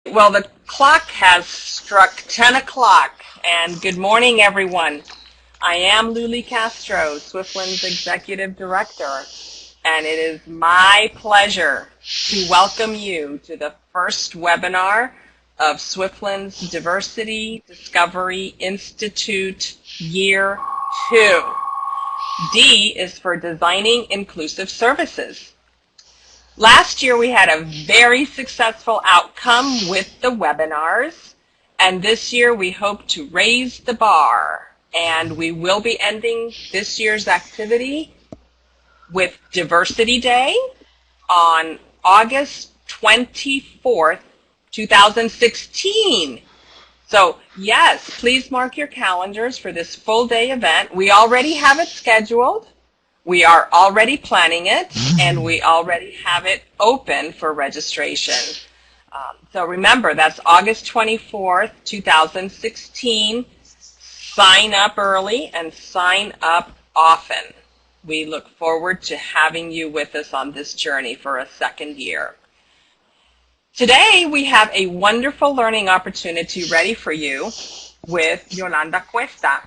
Well, the clock has struck 10 o'clock, and good morning, everyone. I am Luli Castro, Swiftland's Executive Director, and it is my pleasure to welcome you to the first webinar of Swiftland's Diversity Discovery Institute Year 2. D is for Designing Inclusive Services. Last year we had a very successful outcome with the webinars, and this year we hope to raise the bar, and we will be ending this year's activity with Diversity Day on August 24th, 2016. So yes, please mark your calendars for this full day event. We already have it scheduled. We are already planning it, and we already have it open for registration. So remember, that's August 24th, 2016. Sign up early and sign up often. We look forward to having you with us on this journey for a second year. Today, we have a wonderful learning opportunity ready for you with Yolanda Cuesta.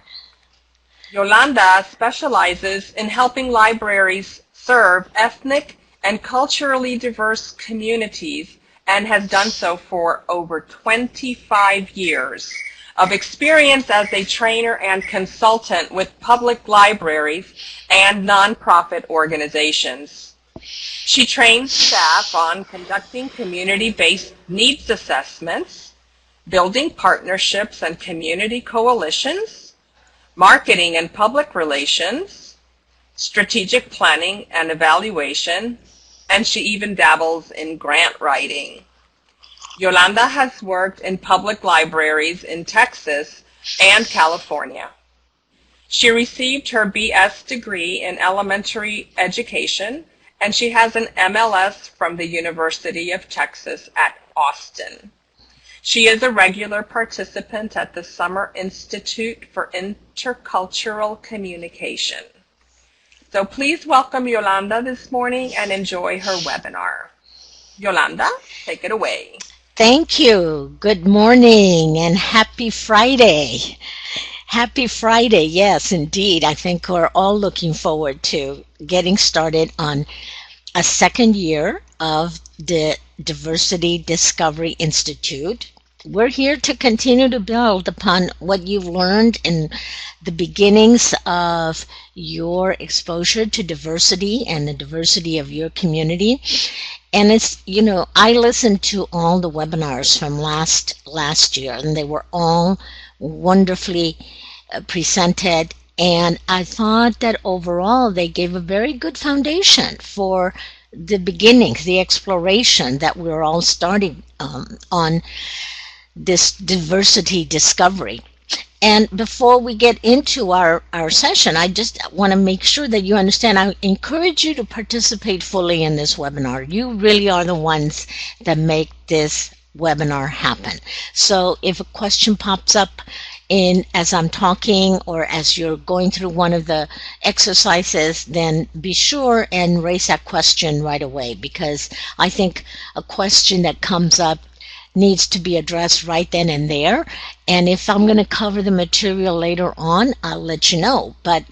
Yolanda specializes in helping libraries serve ethnic and culturally diverse communities and has done so for over 25 years of experience as a trainer and consultant with public libraries and nonprofit organizations. She trains staff on conducting community-based needs assessments, building partnerships and community coalitions, marketing and public relations, strategic planning and evaluation, and she even dabbles in grant writing. Yolanda has worked in public libraries in Texas and California. She received her BS degree in elementary education, and she has an MLS from the University of Texas at Austin. She is a regular participant at the Summer Institute for Intercultural Communication. So please welcome Yolanda this morning and enjoy her webinar. Yolanda, take it away. Thank you. Good morning and happy Friday. Happy Friday, yes, indeed. I think we're all looking forward to getting started on a second year of the Diversity Discovery Institute. We're here to continue to build upon what you've learned in the beginnings of your exposure to diversity and the diversity of your community. And it's, I listened to all the webinars from last year, and they were all wonderfully presented. And I thought that overall they gave a very good foundation for the beginnings, the exploration that we're all starting on this diversity discovery. And before we get into our session, I just want to make sure that you understand, I encourage you to participate fully in this webinar. You really are the ones that make this webinar happen. So if a question pops up as I'm talking or as you're going through one of the exercises, then be sure and raise that question right away, because I think a question that comes up needs to be addressed right then and there. And if I'm going to cover the material later on, I'll let you know. But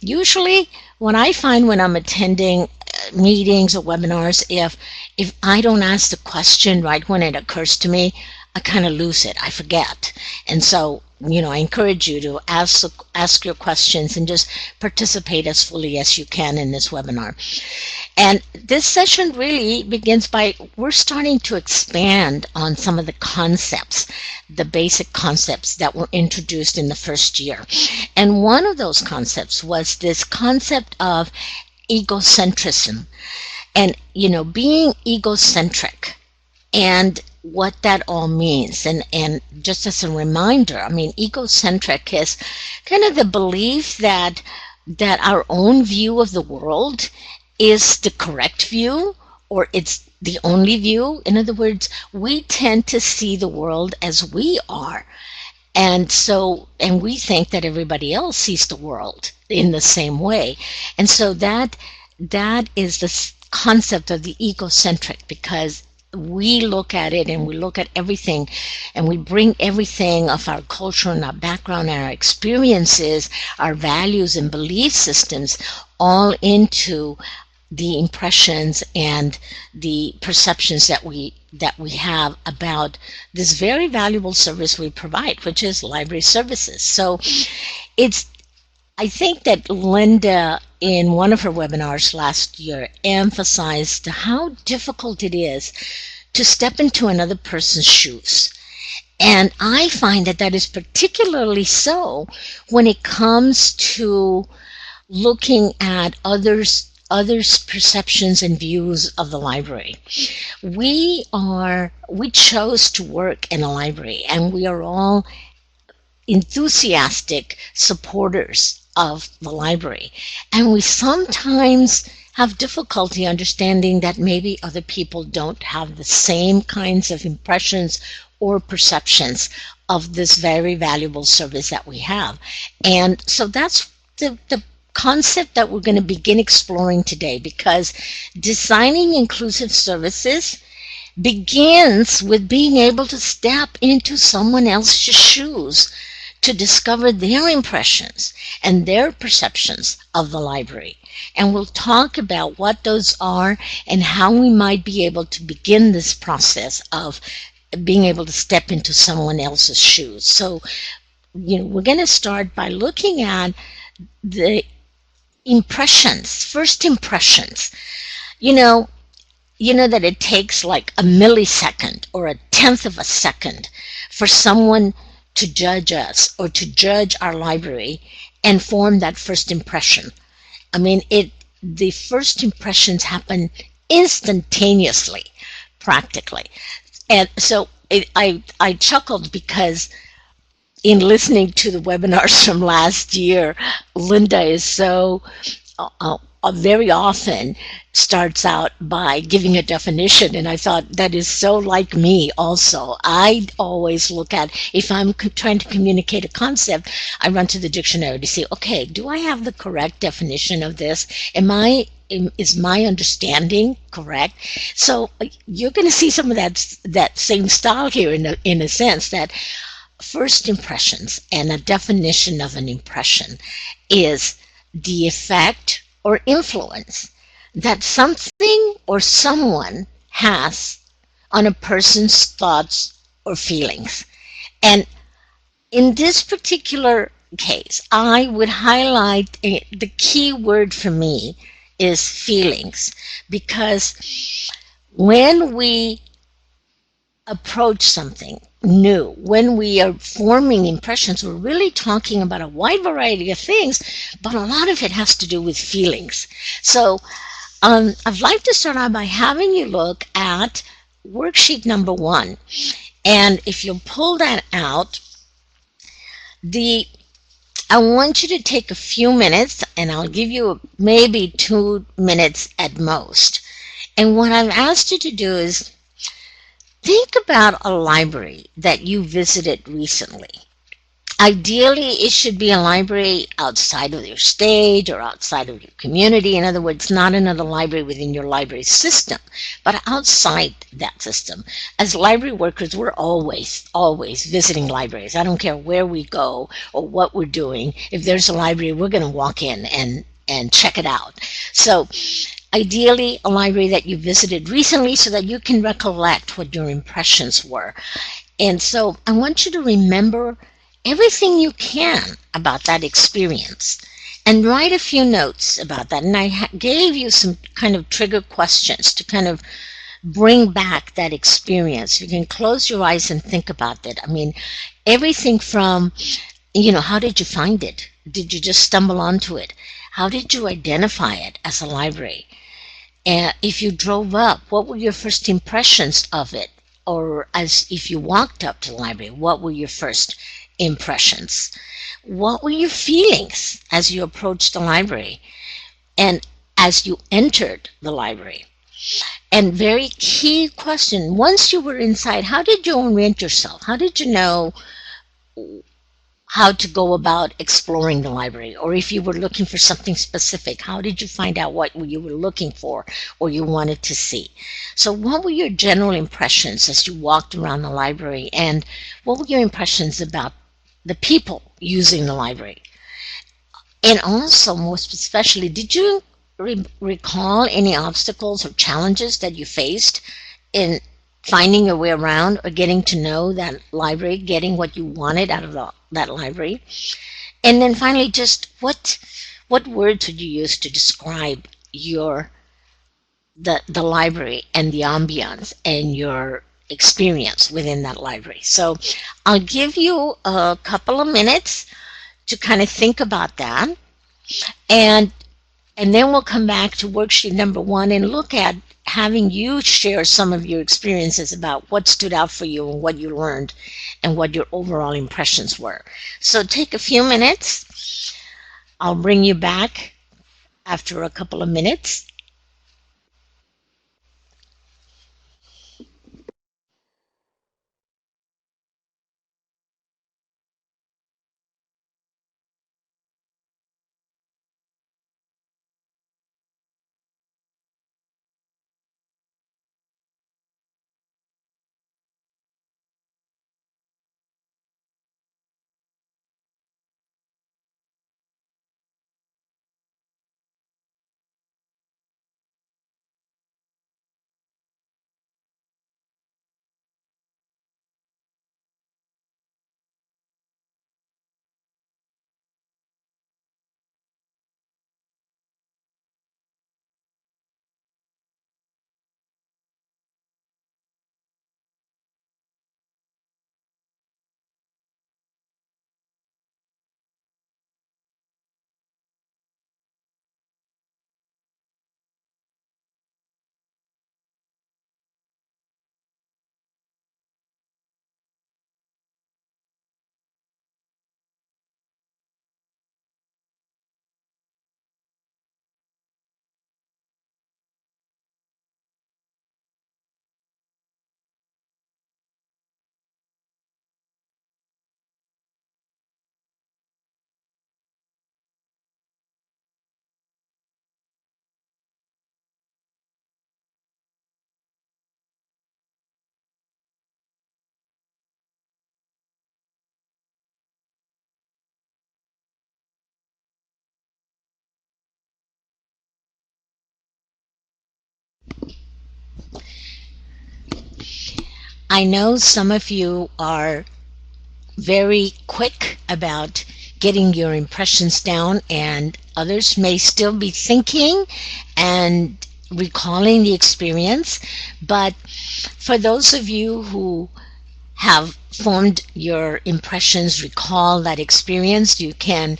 usually when I'm attending meetings or webinars, if I don't ask the question right when it occurs to me, I kind of lose it. I forget. And so, I encourage you to ask your questions and just participate as fully as you can in this webinar. And this session really begins by, we're starting to expand on some of the concepts, the basic concepts that were introduced in the first year. And one of those concepts was this concept of egocentrism and, being egocentric and what that all means. And just as a reminder, egocentric is kind of the belief that our own view of the world is the correct view, or it's the only view. In other words, we tend to see the world as we are. And we think that everybody else sees the world in the same way. And so that is the concept of the egocentric, because we look at it and we look at everything and we bring everything of our culture and our background and our experiences, our values and belief systems all into the impressions and the perceptions that we have about this very valuable service we provide, which is library services. So it's I think that Linda, in one of her webinars last year, emphasized how difficult it is to step into another person's shoes. And I find that that is particularly so when it comes to looking at others' perceptions and views of the library. We chose to work in a library, and we are all enthusiastic supporters of the library. And we sometimes have difficulty understanding that maybe other people don't have the same kinds of impressions or perceptions of this very valuable service that we have. And so that's the concept that we're going to begin exploring today, because designing inclusive services begins with being able to step into someone else's shoes to discover their impressions and their perceptions of the library. And we'll talk about what those are and how we might be able to begin this process of being able to step into someone else's shoes. So, we're going to start by looking at the impressions, first impressions. You know that it takes like a millisecond or a tenth of a second for someone to judge us or to judge our library and form that first impression. I mean, the first impressions happen instantaneously, practically. And so I chuckled because in listening to the webinars from last year, Linda is so very often starts out by giving a definition, and I thought that is so like me also. I always look at, if I'm trying to communicate a concept, I run to the dictionary to see, okay, do I have the correct definition of this? Is my understanding correct? So you're going to see some of that same style here in a sense, that first impressions and a definition of an impression is the effect or influence that something or someone has on a person's thoughts or feelings. And in this particular case, I would highlight the key word for me is feelings, because when we approach something new, when we are forming impressions, we're really talking about a wide variety of things, but a lot of it has to do with feelings. So I'd like to start out by having you look at worksheet number 1. And if you'll pull that out, I want you to take a few minutes, and I'll give you maybe 2 minutes at most. And what I've asked you to do is think about a library that you visited recently. Ideally, it should be a library outside of your state or outside of your community. In other words, not another library within your library system, but outside that system. As library workers, we're always visiting libraries. I don't care where we go or what we're doing. If there's a library, we're going to walk in and check it out. So ideally, a library that you visited recently so that you can recollect what your impressions were. And so I want you to remember everything you can about that experience and write a few notes about that. And I gave you some kind of trigger questions to kind of bring back that experience. You can close your eyes and think about it. I mean, everything from, how did you find it? Did you just stumble onto it? How did you identify it as a library? And if you drove up, what were your first impressions of it? Or as if you walked up to the library, what were your first impressions? What were your feelings as you approached the library and as you entered the library? And very key question, once you were inside, how did you orient yourself? How did you know how to go about exploring the library, or if you were looking for something specific, how did you find out what you were looking for or you wanted to see? So what were your general impressions as you walked around the library, and what were your impressions about the people using the library? And also, most especially, did you recall any obstacles or challenges that you faced in finding your way around or getting to know that library, getting what you wanted out of that library? And then finally, just what words would you use to describe your the library and the ambiance and your experience within that library? So I'll give you a couple of minutes to kind of think about that, and then we'll come back to worksheet number one and look at having you share some of your experiences about what stood out for you and what you learned and what your overall impressions were. So take a few minutes. I'll bring you back after a couple of minutes. I know some of you are very quick about getting your impressions down, and others may still be thinking and recalling the experience. But for those of you who have formed your impressions, recall that experience, you can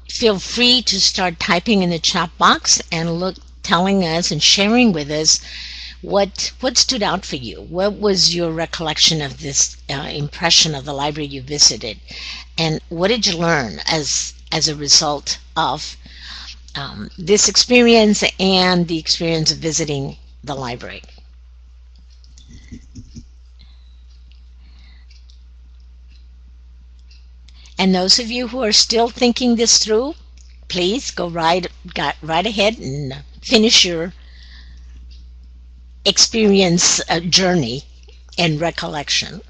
feel free to start typing in the chat box and telling us and sharing with us what stood out for you. What was your recollection of this impression of the library you visited, and what did you learn as a result of this experience and the experience of visiting the library? And those of you who are still thinking this through, please go right ahead and finish your experience journey and recollection.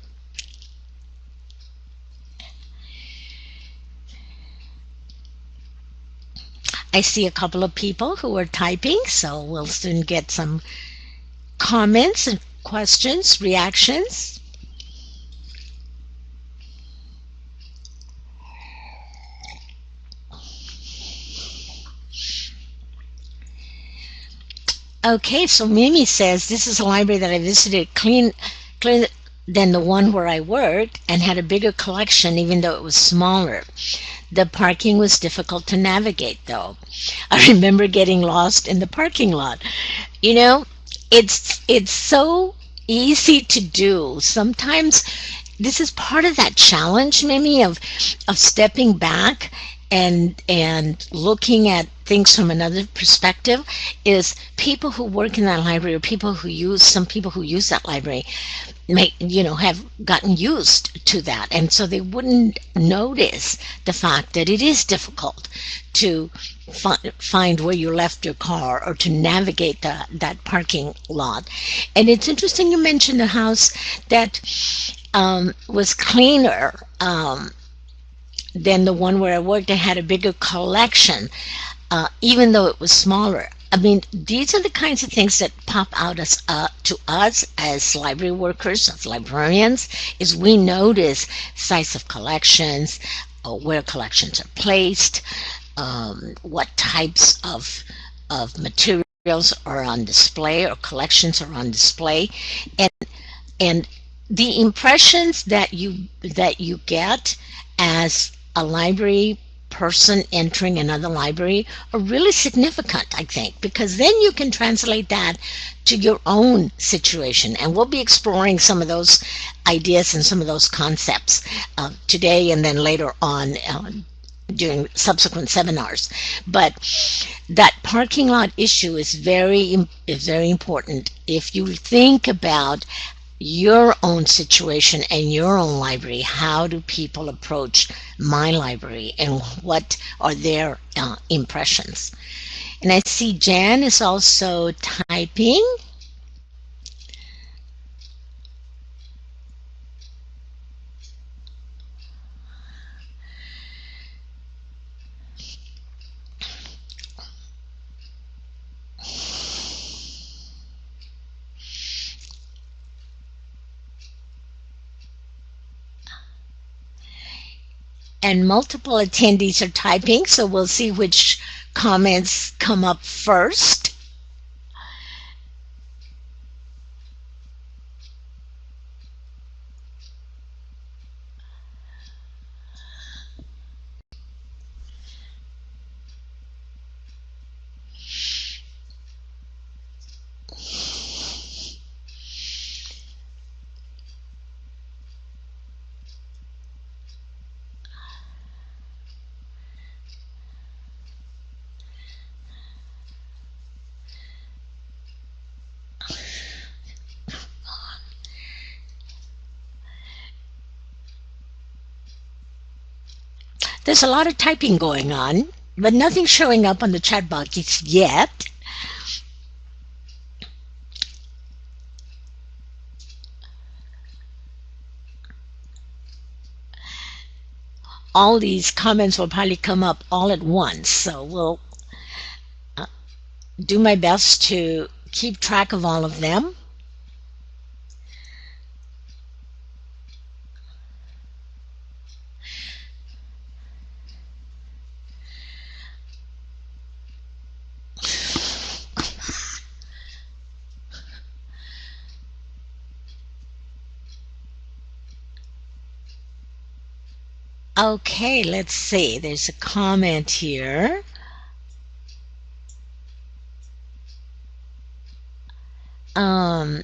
I see a couple of people who are typing, so we'll soon get some comments and questions, reactions. Okay, so Mimi says, this is a library that I visited cleaner than the one where I worked and had a bigger collection even though it was smaller. The parking was difficult to navigate though. I remember getting lost in the parking lot. You know, it's so easy to do. Sometimes this is part of that challenge, Mimi, of stepping back and looking at things from another perspective. Is people who work in that library, or some people who use that library, have gotten used to that, and so they wouldn't notice the fact that it is difficult to find where you left your car or to navigate that parking lot. And it's interesting you mentioned a house that was cleaner than the one where I worked. I had a bigger collection, even though it was smaller. I mean, these are the kinds of things that pop out to us as library workers, as librarians, is we notice size of collections, where collections are placed, what types of materials are on display or collections are on display, and and the impressions that you get as a library person entering another library are really significant, I think, because then you can translate that to your own situation. And we'll be exploring some of those ideas and some of those concepts today and then later on during subsequent seminars. But that parking lot issue is very important. If you think about your own situation and your own library, how do people approach my library and what are their impressions? And I see Jan is also typing. And multiple attendees are typing, so we'll see which comments come up first. There's a lot of typing going on, but nothing showing up on the chat box yet. All these comments will probably come up all at once, so we'll do my best to keep track of all of them. Okay, let's see. There's a comment here. Aaron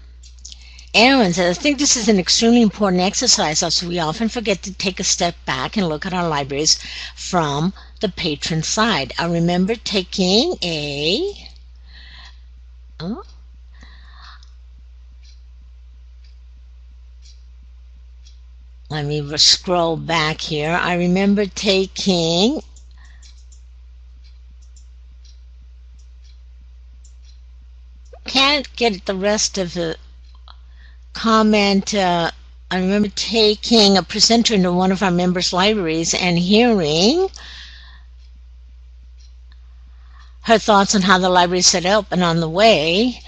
says, I think this is an extremely important exercise as we often forget to take a step back and look at our libraries from the patron side. I remember taking a... Oh, let me scroll back here. I remember taking can't get the rest of the comment. I remember taking a presenter into one of our members' libraries and hearing her thoughts on how the library is set up and on the way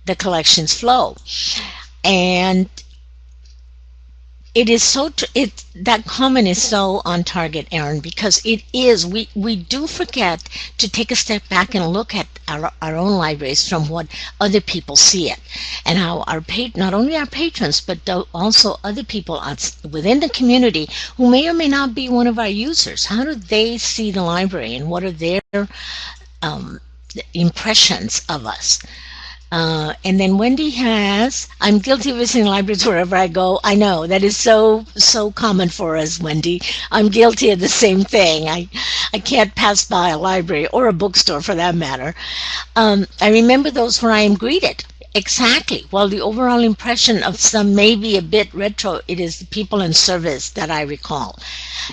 the collections flow. And it is so that comment is so on target, Aaron, because it is we do forget to take a step back and look at our own libraries from what other people see it, and how our not only our patrons but also other people within the community who may or may not be one of our users, how do they see the library and what are their impressions of us. And then Wendy has, I'm guilty of visiting libraries wherever I go. I know, that is so common for us, Wendy. I'm guilty of the same thing. I can't pass by a library or a bookstore for that matter. I remember those where I am greeted Exactly. Well, the overall impression of some maybe a bit retro, it is the people in service that I recall.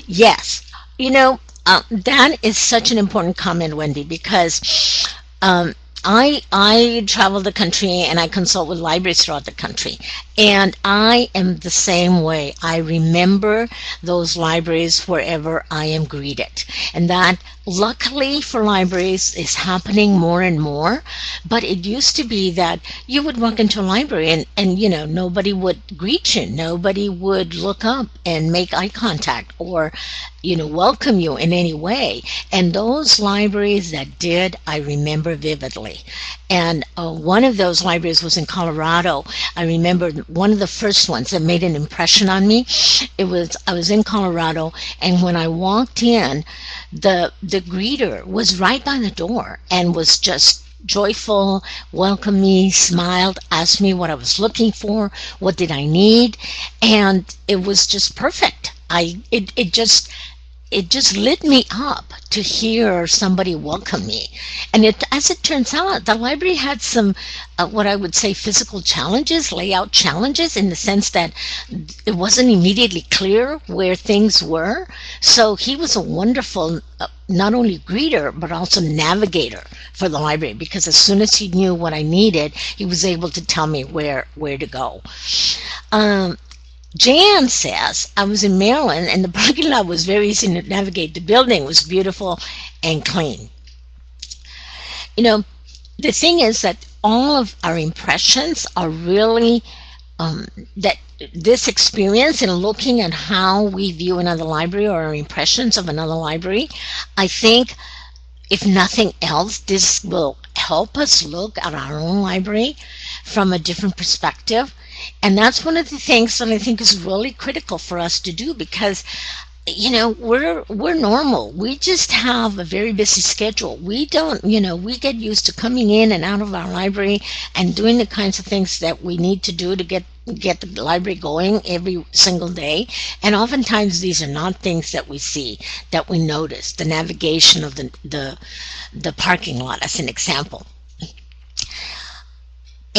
Yes. That is such an important comment, Wendy, because um, I travel the country and I consult with libraries throughout the country, and I am the same way. I remember those libraries wherever I am greeted, and that luckily for libraries is happening more and more. But it used to be that you would walk into a library and nobody would greet you, nobody would look up and make eye contact or welcome you in any way. And those libraries that did, I remember vividly. And one of those libraries was in Colorado. I remember one of the first ones that made an impression on me. I was in Colorado, and when I walked in, the greeter was right by the door and was just joyful, welcomed me, smiled, asked me what I was looking for, what did I need, and it was just perfect. It just lit me up to hear somebody welcome me. And as it turns out, the library had some, what I would say, physical challenges, layout challenges, in the sense that it wasn't immediately clear where things were. So he was a wonderful, not only greeter, but also navigator for the library, because as soon as he knew what I needed, he was able to tell me where to go. Um, Jan says, I was in Maryland and the parking lot was very easy to navigate. The building was beautiful and clean. You know, the thing is that all of our impressions are really that this experience in looking at how we view another library or our impressions of another library, I think if nothing else, this will help us look at our own library from a different perspective. And that's one of the things that I think is really critical for us to do, because we're normal. We just have a very busy schedule. We don't, we get used to coming in and out of our library and doing the kinds of things that we need to do to get the library going every single day. And oftentimes these are not things that we see, that we notice. The navigation of the parking lot, as an example.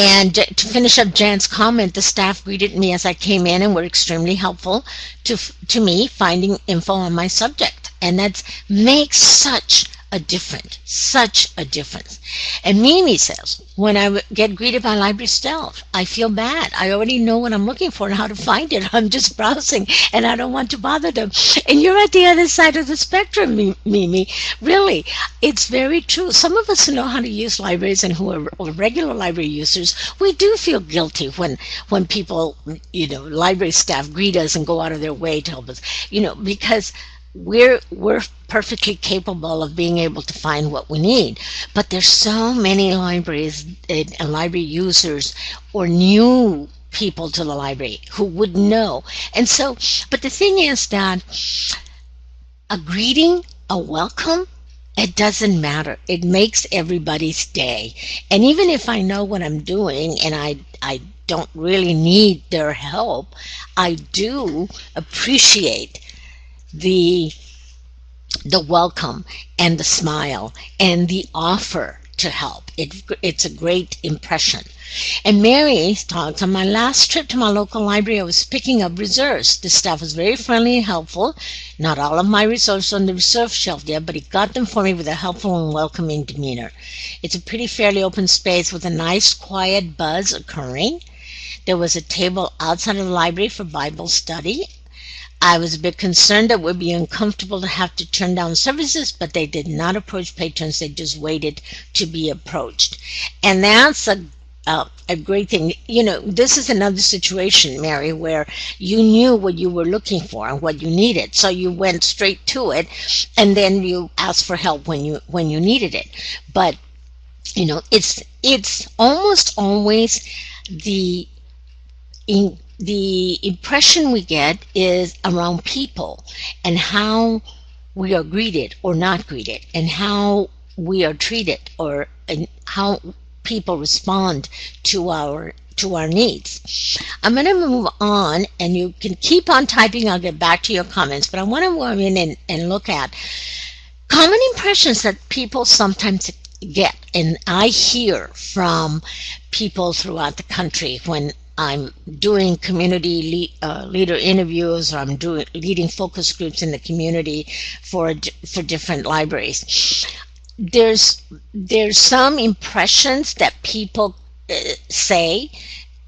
And to finish up Jan's comment, the staff greeted me as I came in and were extremely helpful to me finding info on my subject. And that makes such a difference. And Mimi says, when I get greeted by library staff, I feel bad. I already know what I'm looking for and how to find it. I'm just browsing and I don't want to bother them. And you're at the other side of the spectrum, Mimi. Really, it's very true. Some of us who know how to use libraries and who are regular library users, we do feel guilty when people, library staff greet us and go out of their way to help us, because we're perfectly capable of being able to find what we need. But there's so many libraries and library users or new people to the library who would know. And so, but the thing is that a greeting, a welcome, it doesn't matter. It makes everybody's day. And even if I know what I'm doing and I don't really need their help, I do appreciate the welcome and the smile and the offer to help. It's a great impression. And Mary talks, on my last trip to my local library, I was picking up reserves. The staff was very friendly and helpful. Not all of my reserves on the reserve shelf yet, but he got them for me with a helpful and welcoming demeanor. It's a pretty fairly open space with a nice quiet buzz occurring. There was a table outside of the library for Bible study. I was a bit concerned that it would be uncomfortable to have to turn down services, but they did not approach patrons. They just waited to be approached. And that's a great thing. This is another situation, Mary, where you knew what you were looking for and what you needed. So you went straight to it, and then you asked for help when you needed it. But, it's almost always the impression we get is around people and how we are greeted or not greeted and how we are treated and how people respond to our needs. I'm going to move on, and you can keep on typing. I'll get back to your comments, but I want to move in and look at common impressions that people sometimes get, and I hear from people throughout the country when I'm doing community leader interviews, or I'm doing leading focus groups in the community for different libraries. There's some impressions that people say,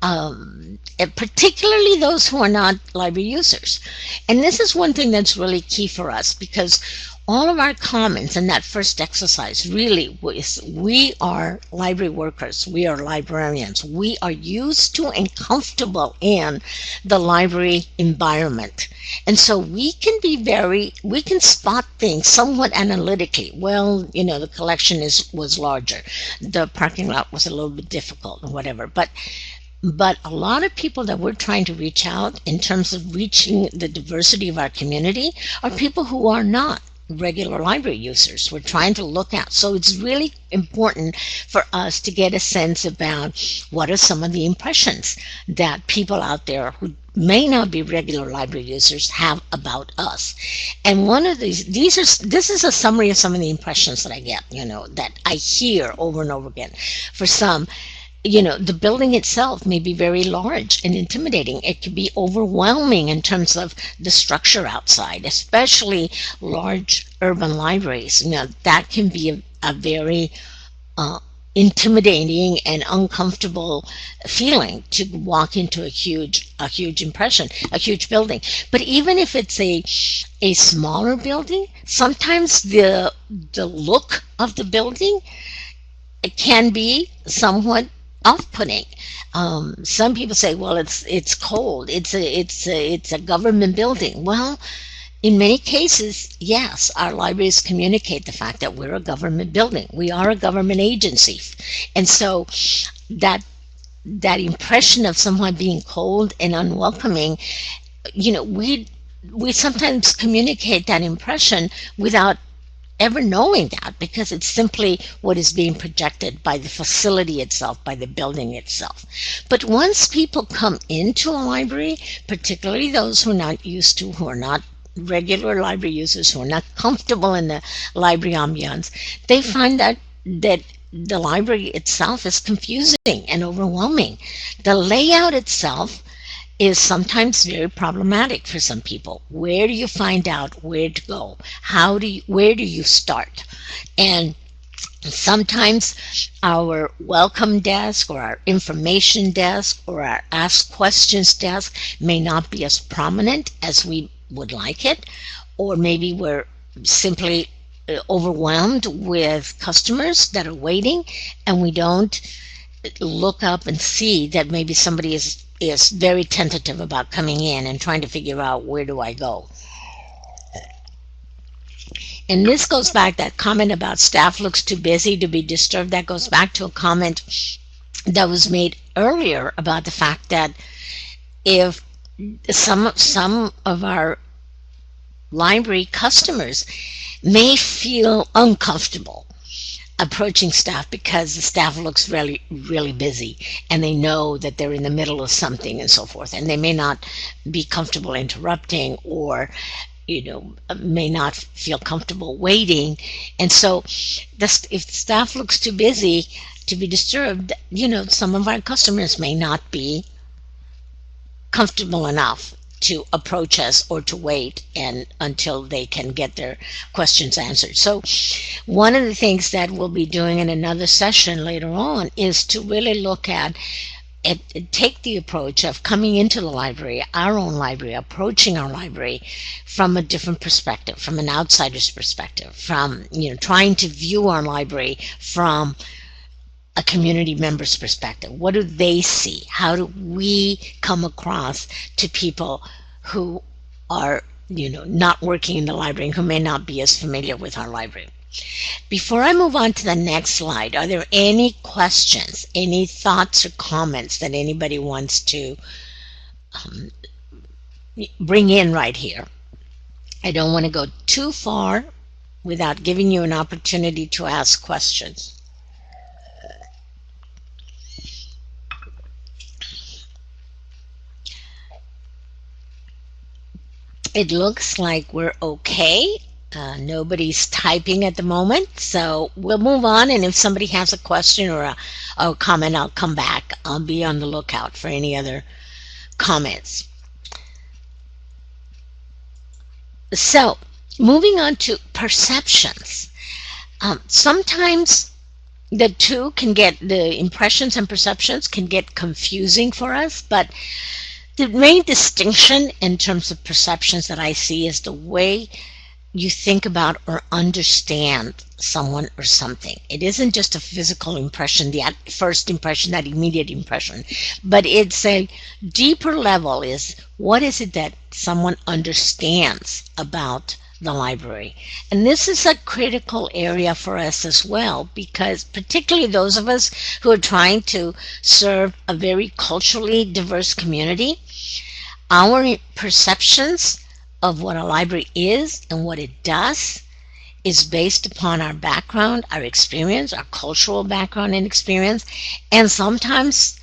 and particularly those who are not library users. And this is one thing that's really key for us, because all of our comments in that first exercise really was, we are library workers, we are librarians, we are used to and comfortable in the library environment. And so we can spot things somewhat analytically. Well, the collection was larger, the parking lot was a little bit difficult, or whatever. But a lot of people that we're trying to reach out in terms of reaching the diversity of our community are people who are not regular library users. We're trying to look at. So it's really important for us to get a sense about what are some of the impressions that people out there who may not be regular library users have about us. And one of this is a summary of some of the impressions that I get, that I hear over and over again. For some, the building itself may be very large and intimidating. It could be overwhelming in terms of the structure outside, especially large urban libraries. That can be a very intimidating and uncomfortable feeling to walk into a huge a huge building. But even if it's a smaller building, sometimes the look of the building, it can be somewhat off-putting. Some people say, well, it's cold. It's a government building. Well, in many cases, yes, our libraries communicate the fact that we're a government building. We are a government agency, and so that impression of someone being cold and unwelcoming, we sometimes communicate that impression without ever knowing that, because it's simply what is being projected by the facility itself, by the building itself. But once people come into a library, particularly those who are not regular library users, who are not comfortable in the library ambiance, they find that the library itself is confusing and overwhelming. The layout itself is sometimes very problematic for some people. Where do you find out where to go? Where do you start? And sometimes our welcome desk, or our information desk, or our ask questions desk may not be as prominent as we would like it, or maybe we're simply overwhelmed with customers that are waiting, and we don't look up and see that maybe somebody is very tentative about coming in and trying to figure out, where do I go? And this goes back, that comment about staff looks too busy to be disturbed, that goes back to a comment that was made earlier about the fact that if some of our library customers may feel uncomfortable approaching staff because the staff looks really, really busy, and they know that they're in the middle of something and so forth, and they may not be comfortable interrupting, or may not feel comfortable waiting. And so if staff looks too busy to be disturbed, some of our customers may not be comfortable enough to approach us or to wait until they can get their questions answered. So one of the things that we'll be doing in another session later on is to really look at take the approach of coming into the library, our own library, approaching our library from a different perspective, from an outsider's perspective, from trying to view our library from a community member's perspective. What do they see? How do we come across to people who are not working in the library and who may not be as familiar with our library? Before I move on to the next slide, are there any questions, any thoughts or comments that anybody wants to bring in right here? I don't want to go too far without giving you an opportunity to ask questions. It looks like we're okay. Nobody's typing at the moment, so we'll move on. And if somebody has a question or a comment, I'll come back. I'll be on the lookout for any other comments. So, moving on to perceptions. Sometimes the impressions and perceptions can get confusing for us, but the main distinction in terms of perceptions that I see is the way you think about or understand someone or something. It isn't just a physical impression, the first impression, that immediate impression, but it's a deeper level is what is it that someone understands about the library. And this is a critical area for us as well, because particularly those of us who are trying to serve a very culturally diverse community, our perceptions of what a library is and what it does is based upon our background, our experience, our cultural background and experience, and sometimes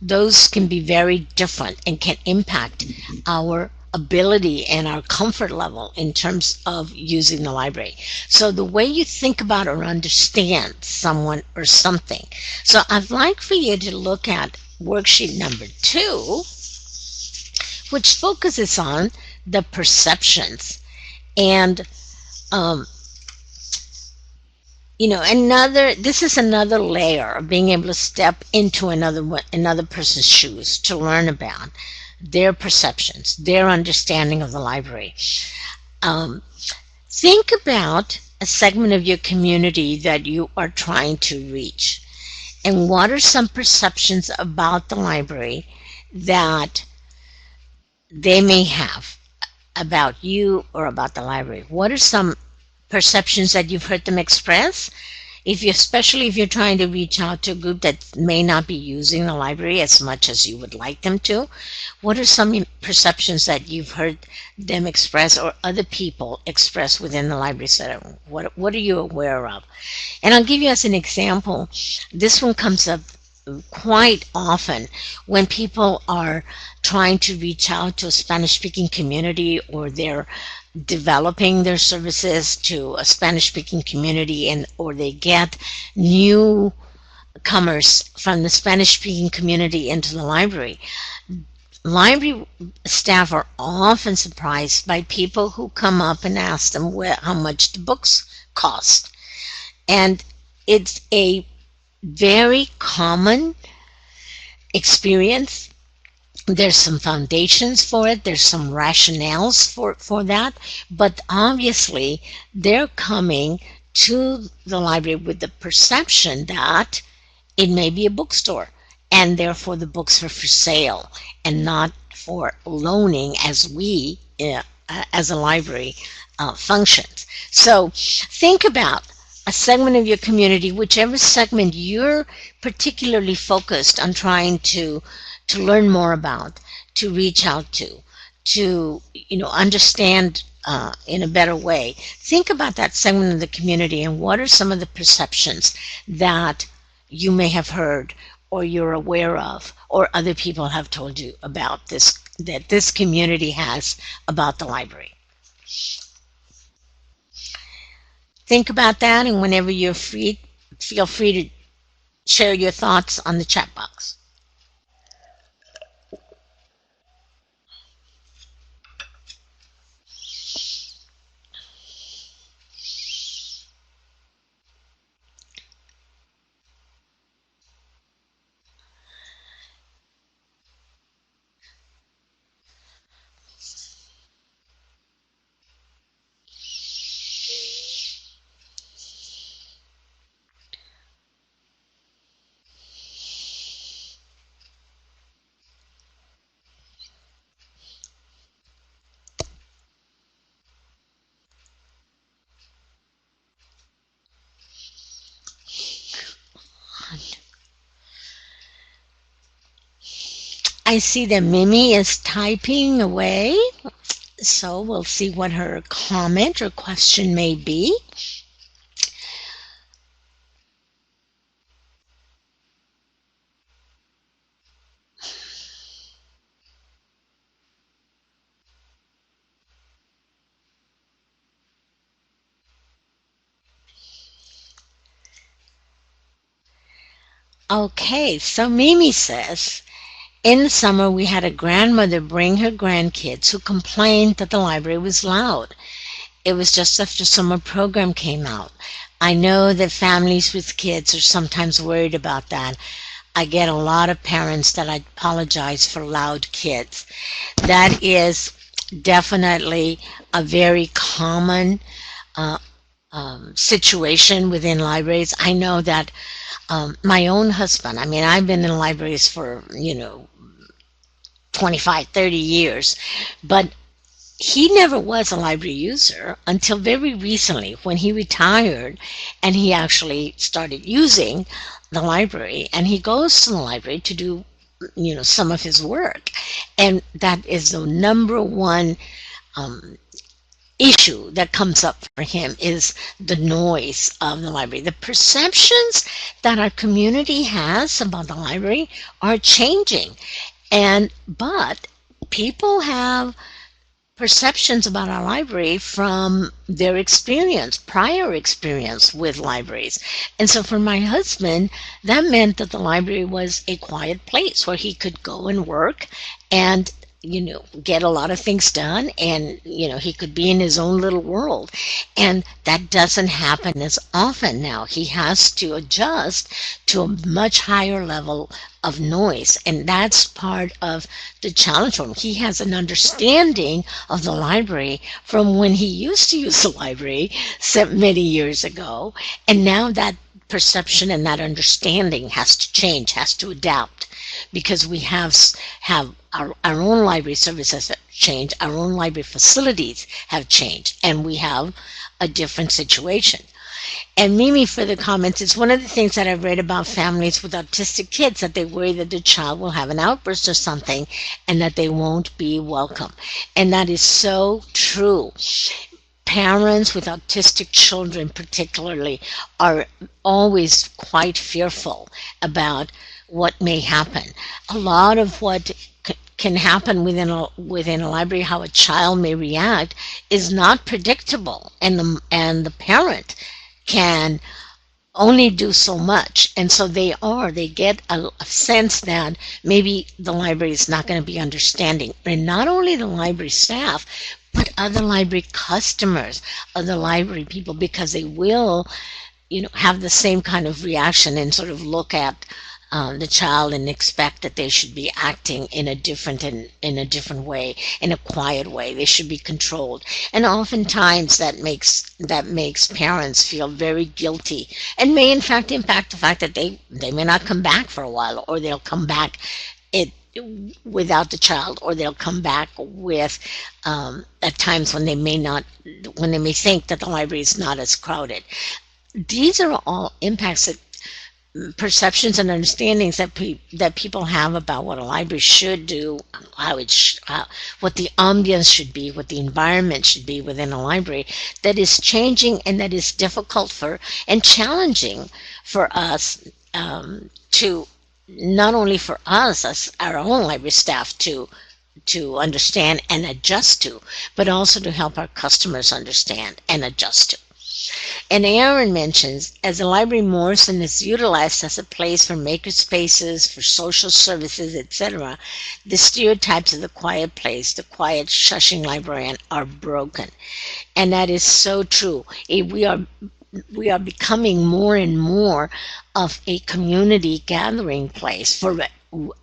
those can be very different and can impact our ability and our comfort level in terms of using the library. So the way you think about or understand someone or something. So I'd like for you to look at worksheet number 2, which focuses on the perceptions. And um, this is another layer of being able to step into another person's shoes to learn about their perceptions, their understanding of the library. Um, think about a segment of your community that you are trying to reach, and what are some perceptions about the library that they may have about you or about the library. What are some perceptions that you've heard them express? Especially if you're trying to reach out to a group that may not be using the library as much as you would like them to, what are some perceptions that you've heard them express or other people express within the library setting? What are you aware of? And I'll give you as an example, this one comes up quite often when people are trying to reach out to a Spanish-speaking community, or they're developing their services to a Spanish-speaking community, and or they get newcomers from the Spanish-speaking community into the library. Library staff are often surprised by people who come up and ask them how much the books cost. And it's a very common experience. There's some foundations for it, there's some rationales for that, but obviously they're coming to the library with the perception that it may be a bookstore, and therefore the books are for sale and not for loaning as we as a library functions. So think about a segment of your community, whichever segment you're particularly focused on trying to learn more about, to reach out to understand in a better way. Think about that segment of the community and what are some of the perceptions that you may have heard or you're aware of or other people have told you about that this community has about the library. Think about that, and whenever you're free, feel free to share your thoughts on the chat box. I see that Mimi is typing away, so we'll see what her comment or question may be. Okay, so Mimi says, in the summer we had a grandmother bring her grandkids who complained that the library was loud. It was just after summer program came out. I know that families with kids are sometimes worried about that. I get a lot of parents that apologize for loud kids. That is definitely a very common uh, situation within libraries. I know that my own husband, I mean, I've been in libraries for, 25, 30 years, but he never was a library user until very recently when he retired and he actually started using the library, and he goes to the library to do some of his work, and that is the number one um, issue that comes up for him is the noise of the library. The perceptions that our community has about the library are changing, and but people have perceptions about our library from their experience, prior experience with libraries. And so for my husband, that meant that the library was a quiet place where he could go and work and get a lot of things done, and he could be in his own little world, and that doesn't happen as often now. He has to adjust to a much higher level of noise, and that's part of the challenge for him. He has an understanding of the library from when he used to use the library many years ago, and now that perception and that understanding has to change, has to adapt, because we have our own library services have changed, our own library facilities have changed, and we have a different situation. And Mimi, for the comments, it's one of the things that I've read about families with autistic kids, that they worry that their child will have an outburst or something and that they won't be welcome. And that is so true. Parents with autistic children particularly are always quite fearful about what may happen. A lot of what can happen within a library, how a child may react, is not predictable, and the parent can only do so much, and so they get a sense that maybe the library is not going to be understanding, and not only the library staff but other library customers, other library people, because they will have the same kind of reaction and sort of look at the child and expect that they should be acting in a different way, in a quiet way. They should be controlled, and oftentimes that makes parents feel very guilty, and may in fact impact the fact that they may not come back for a while, or they'll come back it without the child, or they'll come back with at times when they may think that the library is not as crowded. These are all impacts, that perceptions and understandings that people have about what a library should do, what the ambience should be, what the environment should be within a library, that is changing, and that is difficult for and challenging for us, to not only for us as our own library staff to understand and adjust to, but also to help our customers understand and adjust to. And Aaron mentions, as the library morphs and is utilized as a place for maker spaces, for social services, etc., the stereotypes of the quiet place, the quiet, shushing librarian, are broken. And that is so true. We are becoming more and more of a community gathering place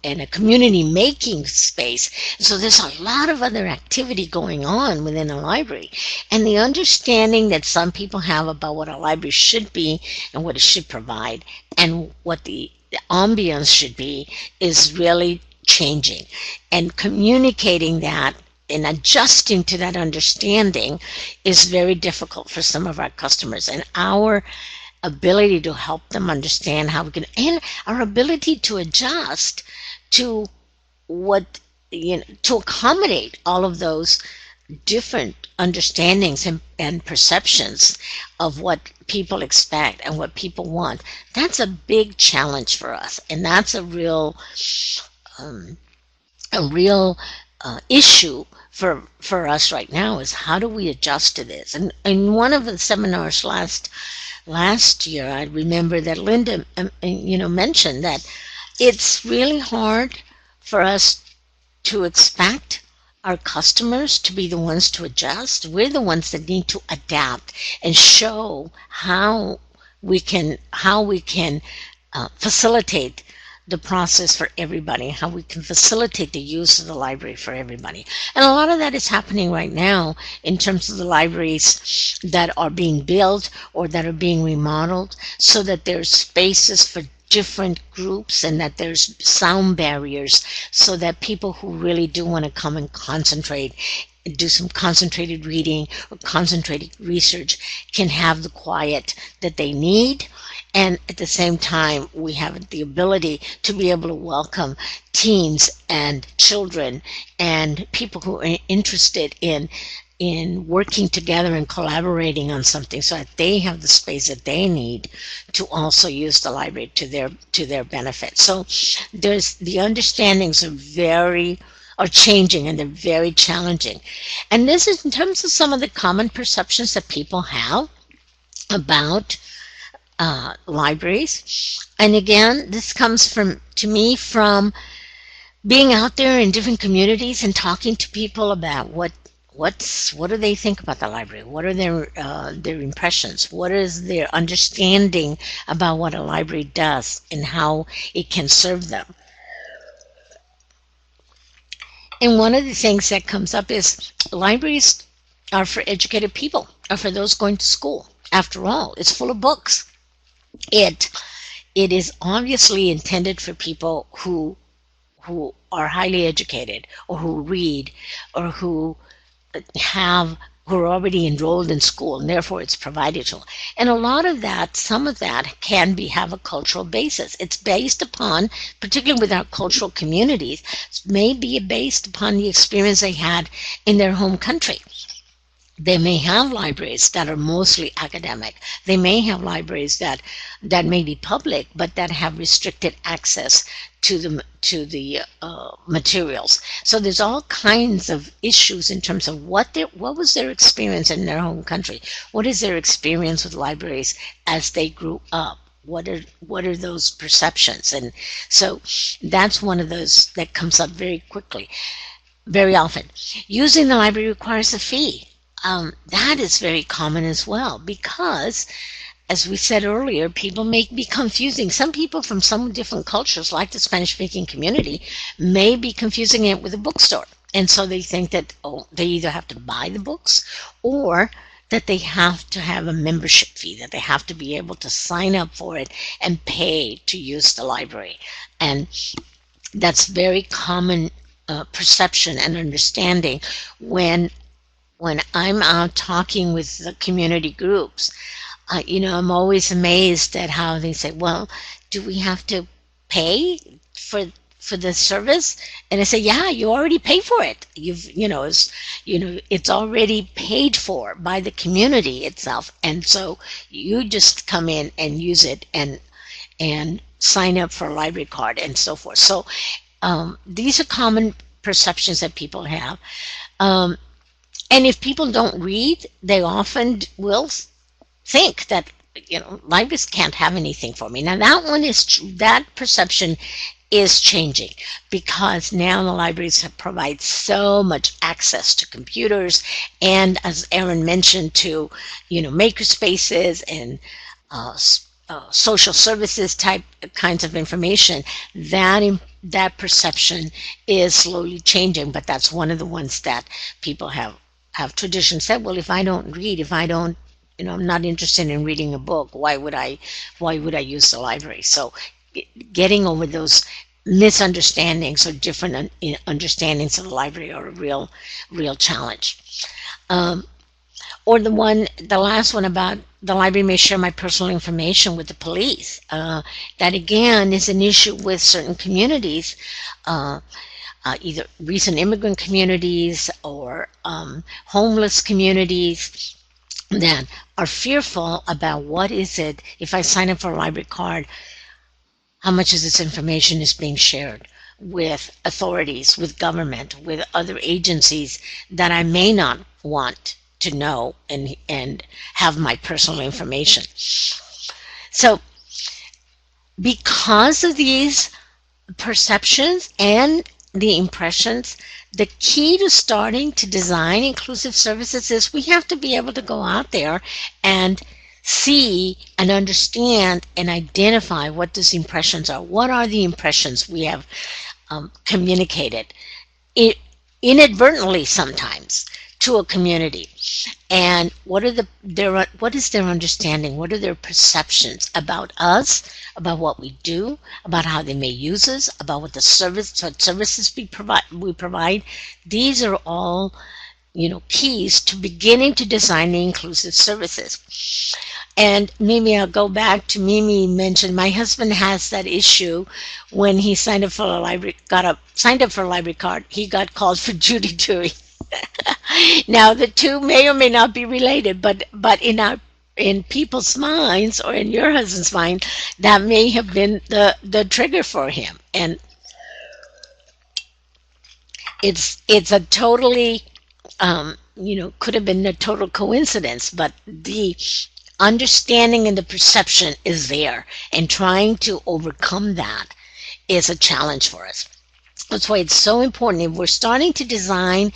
and a community making space. So there's a lot of other activity going on within a library. And the understanding that some people have about what a library should be and what it should provide and what the ambience should be is really changing. And communicating that and adjusting to that understanding is very difficult for some of our customers. And our ability to help them understand how we can, and our ability to adjust to to accommodate all of those different understandings and perceptions of what people expect and what people want. That's a big challenge for us, and that's um, a real issue for us right now, is how do we adjust to this. And in one of the seminars last year, I remember that Linda, mentioned that it's really hard for us to expect our customers to be the ones to adjust. We're the ones that need to adapt and show how we can facilitate the process for everybody, how we can facilitate the use of the library for everybody. And a lot of that is happening right now in terms of the libraries that are being built or that are being remodeled, so that there's spaces for different groups and that there's sound barriers, so that people who really do want to come and concentrate, do some concentrated reading or concentrated research, can have the quiet that they need. And at the same time, we have the ability to be able to welcome teens and children and people who are interested in working together and collaborating on something, so that they have the space that they need to also use the library to their benefit. So there's the understandings are changing, and they're very challenging. And this is in terms of some of the common perceptions that people have about libraries. And again, this comes to me from being out there in different communities and talking to people about what do they think about the library? What are their impressions? What is their understanding about what a library does and how it can serve them? And one of the things that comes up is libraries are for educated people, or for those going to school. After all, it's full of books. It is obviously intended for people who are highly educated, or who read, or who are already enrolled in school, and therefore it's provided to them. And a lot of that, some of that can have a cultural basis. It's based upon, particularly with our cultural communities, may be based upon the experience they had in their home country. They may have libraries that are mostly academic. They may have libraries that may be public, but that have restricted access to the materials. So there's all kinds of issues in terms of what was their experience in their home country. What is their experience with libraries as they grew up? What are those perceptions? And so that's one of those that comes up very quickly, very often. Using the library requires a fee. That is very common as well, because, as we said earlier, people may be confusing. Some people from some different cultures, like the Spanish-speaking community, may be confusing it with a bookstore. And so they think that they either have to buy the books, or that they have to have a membership fee, that they have to be able to sign up for it and pay to use the library. And that's very common perception and understanding when I'm out talking with the community groups. I'm always amazed at how they say, well, do we have to pay for the service? And I say, yeah, you already pay for it. It's already paid for by the community itself. And so you just come in and use it and sign up for a library card and so forth. So these are common perceptions that people have. And if people don't read, they often will think that libraries can't have anything for me. Now that perception is changing, because now the libraries provide so much access to computers, and, as Erin mentioned, to maker spaces and social services kinds of information. That perception is slowly changing, but that's one of the ones that people have tradition said, well, if I don't read, if I don't, I'm not interested in reading a book, why would I use the library? So getting over those misunderstandings or different understandings of the library are a real challenge. Or the last one about the library may share my personal information with the police. That again is an issue with certain communities, either recent immigrant communities or homeless communities, that are fearful about what is it, if I sign up for a library card, how much of this information is being shared with authorities, with government, with other agencies that I may not want to know and have my personal information. So because of these perceptions and the impressions, the key to starting to design inclusive services is we have to be able to go out there and see and understand and identify what those impressions are. What are the impressions we have communicated it, inadvertently sometimes to a community? And what are what is their understanding? What are their perceptions about us, about what we do, about how they may use us, about what services we provide? These are all, keys to beginning to design the inclusive services. And maybe I'll go back to Mimi mentioned my husband has that issue when he signed up for a library card. He got called for Judy Dewey. Now the two may or may not be related, but in people's minds or in your husband's mind, that may have been the trigger for him. And it's a totally could have been a total coincidence, but the understanding and the perception is there, and trying to overcome that is a challenge for us. That's why it's so important if we're starting to design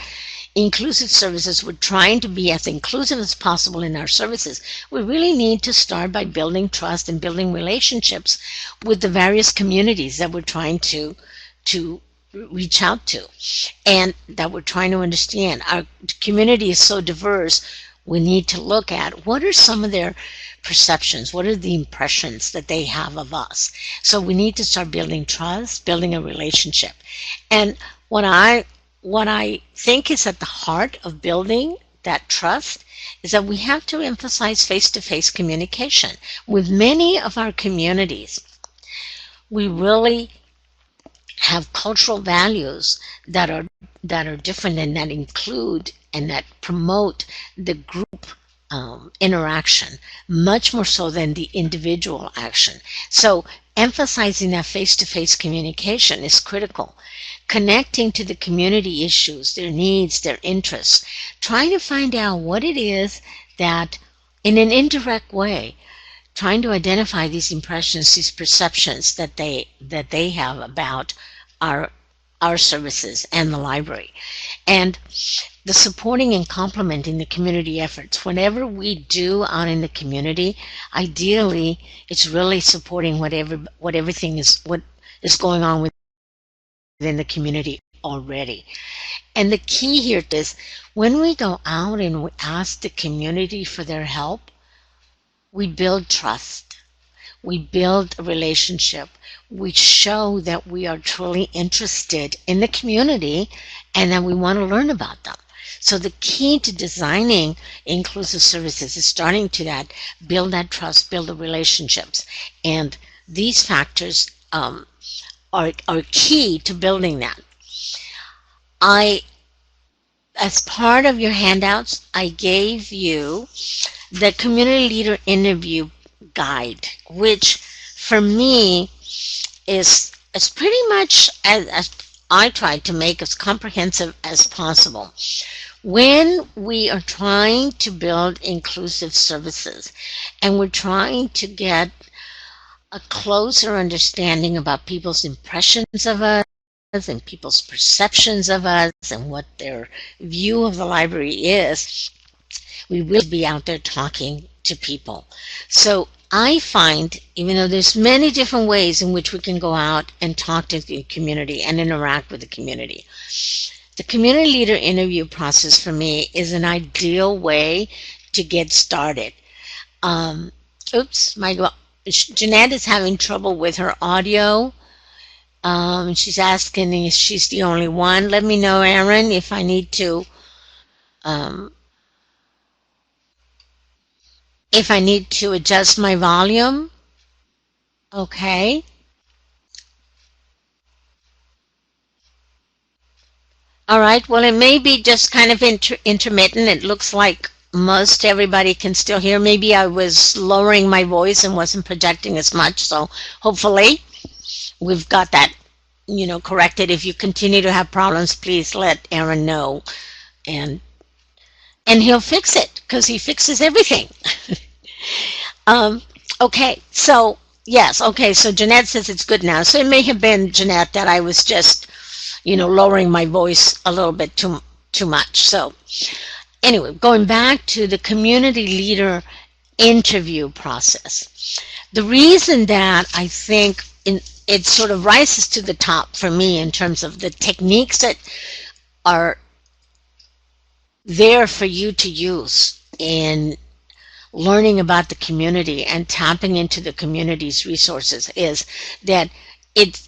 inclusive services, we're trying to be as inclusive as possible in our services. We really need to start by building trust and building relationships with the various communities that we're trying to reach out to and that we're trying to understand. Our community is so diverse, we need to look at what are some of their perceptions, what are the impressions that they have of us. So we need to start building trust, building a relationship. And what I think is at the heart of building that trust is that we have to emphasize face-to-face communication. With many of our communities, we really have cultural values that are different and that include and that promote the group interaction much more so than the individual action. So emphasizing that face-to-face communication is critical. Connecting to the community issues, their needs, their interests, trying to find out what it is that, in an indirect way, trying to identify these impressions, these perceptions that they have about our services and the library. And the supporting and complementing the community efforts. Whatever we do out in the community, ideally, it's really supporting what is going on within the community already. And the key here is when we go out and we ask the community for their help, we build trust. We build a relationship. We show that we are truly interested in the community and that we want to learn about them. So the key to designing inclusive services is starting to build that trust, build the relationships. And these factors are key to building that. As part of your handouts, I gave you the community leader interview guide, which for me is pretty much, as I tried to make as comprehensive as possible. When we are trying to build inclusive services and we're trying to get a closer understanding about people's impressions of us and people's perceptions of us and what their view of the library is, we will be out there talking to people. So I find, even though there's many different ways in which we can go out and talk to the community and interact with the community, the community leader interview process for me is an ideal way to get started. Jeanette is having trouble with her audio. She's asking if she's the only one. Let me know, Aaron, if I need to adjust my volume. Okay. All right. Well, it may be just kind of intermittent. It looks like most everybody can still hear. Maybe I was lowering my voice and wasn't projecting as much. So hopefully we've got that, corrected. If you continue to have problems, please let Aaron know, and and he'll fix it because he fixes everything. Um, okay, so yes, okay, so Jeanette says it's good now. So it may have been, Jeanette, that I was just, lowering my voice a little bit too much. So anyway, going back to the community leader interview process. The reason that I think it sort of rises to the top for me in terms of the techniques that are there for you to use in learning about the community and tapping into the community's resources is that it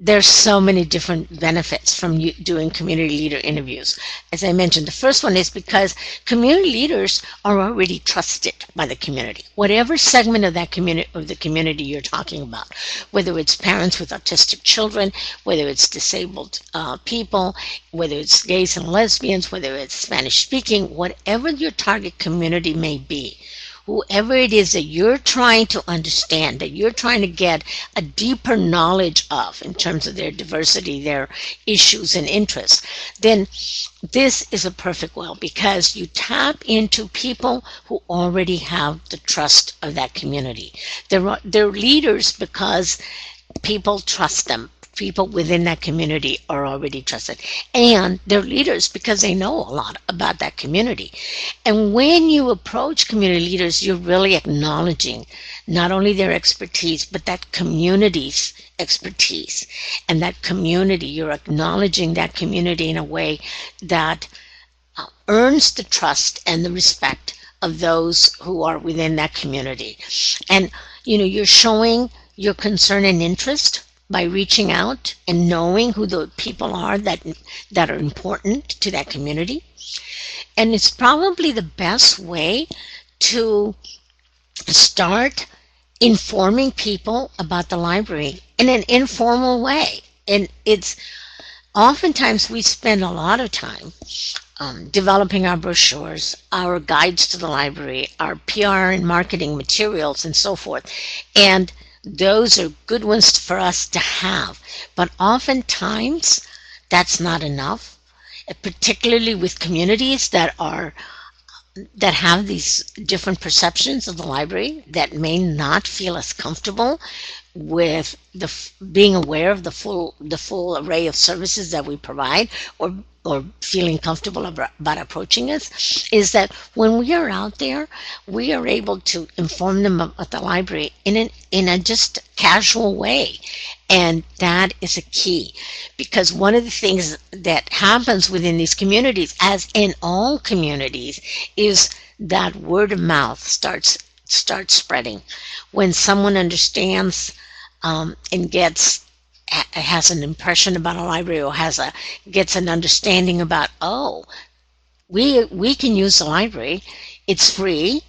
there's so many different benefits from you doing community leader interviews. As I mentioned, the first one is because community leaders are already trusted by the community. Whatever segment of the community you're talking about, whether it's parents with autistic children, whether it's disabled people, whether it's gays and lesbians, whether it's Spanish speaking, whatever your target community may be, whoever it is that you're trying to understand, that you're trying to get a deeper knowledge of in terms of their diversity, their issues and interests, then this is a perfect well because you tap into people who already have the trust of that community. They're leaders because people trust them. People within that community are already trusted. And they're leaders because they know a lot about that community. And when you approach community leaders, you're really acknowledging not only their expertise, but that community's expertise. And that community, you're acknowledging that community in a way that earns the trust and the respect of those who are within that community. And, you're showing your concern and interest by reaching out and knowing who the people are that are important to that community. And it's probably the best way to start informing people about the library in an informal way. And it's oftentimes we spend a lot of time developing our brochures, our guides to the library, our PR and marketing materials, and so forth. And those are good ones for us to have. But oftentimes, that's not enough, particularly with communities that have these different perceptions of the library, that may not feel as comfortable with being aware of the full array of services that we provide, or feeling comfortable about approaching us, is that when we are out there, we are able to inform them about the library in a just casual way. And that is a key, because one of the things that happens within these communities, as in all communities, is that word of mouth starts spreading. When someone understands and has an impression about a library, or gets an understanding about, we can use the library, it's free,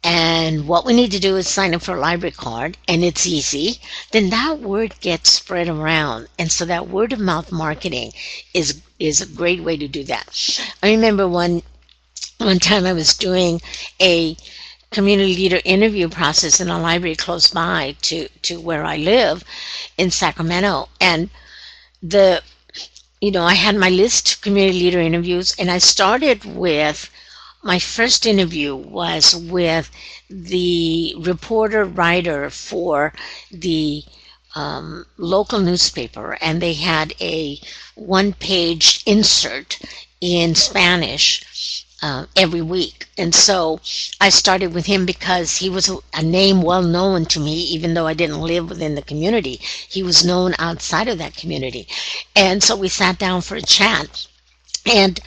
and what we need to do is sign up for a library card, and it's easy, then that word gets spread around. And so that word of mouth marketing is a great way to do that. I remember one time I was doing a community leader interview process in a library close by to where I live in Sacramento. And I had my list of community leader interviews, and I started with, my first interview was with the reporter writer for the local newspaper, and they had a one-page insert in Spanish every week. And so I started with him because he was a name well known to me, even though I didn't live within the community. He was known outside of that community. And so we sat down for a chat, and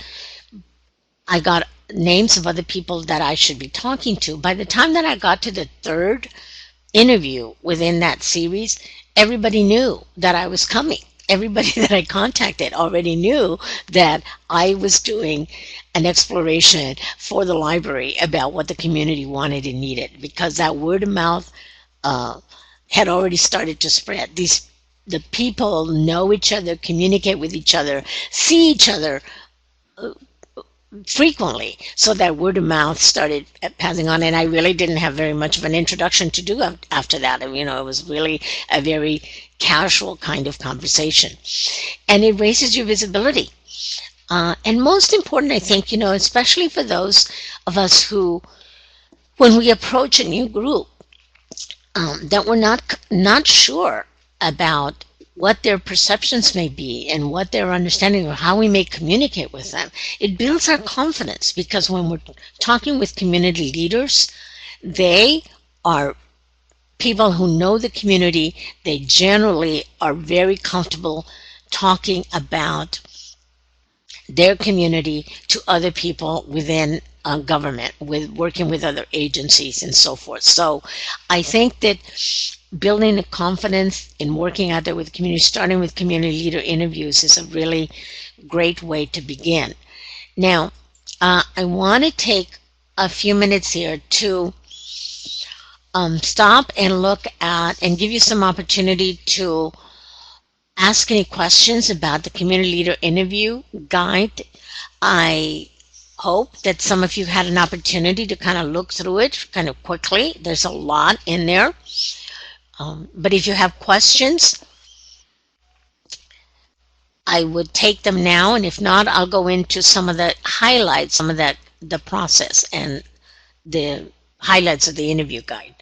I got names of other people that I should be talking to. By the time that I got to the third interview within that series, everybody knew that I was coming. Everybody that I contacted already knew that I was doing an exploration for the library about what the community wanted and needed, because that word of mouth had already started to spread. The people know each other, communicate with each other, see each other frequently, so that word of mouth started passing on. And I really didn't have very much of an introduction to do after that. It was really a very casual kind of conversation, and it raises your visibility. And most important, I think, especially for those of us who, when we approach a new group, that we're not sure about what their perceptions may be and what their understanding of how we may communicate with them. It builds our confidence because when we're talking with community leaders, they are people who know the community. They generally are very comfortable talking about their community to other people within government, with working with other agencies and so forth. So I think that building the confidence in working out there with the community, starting with community leader interviews, is a really great way to begin. Now, I want to take a few minutes here to stop and look at and give you some opportunity to ask any questions about the community leader interview guide. I hope that some of you had an opportunity to kind of look through it kind of quickly. There's a lot in there. But if you have questions, I would take them now, and if not, I'll go into some of the highlights, some of the process and the highlights of the interview guide.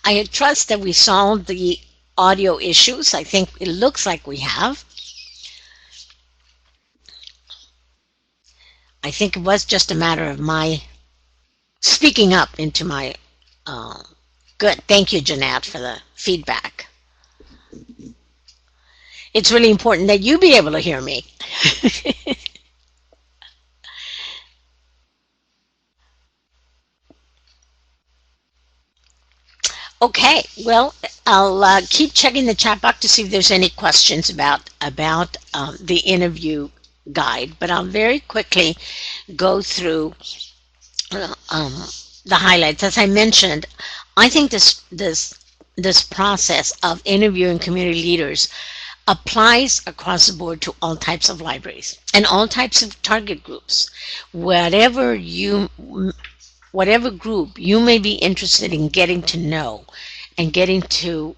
I trust that we solved the audio issues. I think it looks like we have. I think it was just a matter of my speaking up into my good. Thank you, Jeanette, for the feedback. It's really important that you be able to hear me. Okay, well, I'll keep checking the chat box to see if there's any questions about the interview guide, but I'll very quickly go through the highlights. As I mentioned, I think this process of interviewing community leaders applies across the board to all types of libraries and all types of target groups. Whatever group you may be interested in getting to know and getting to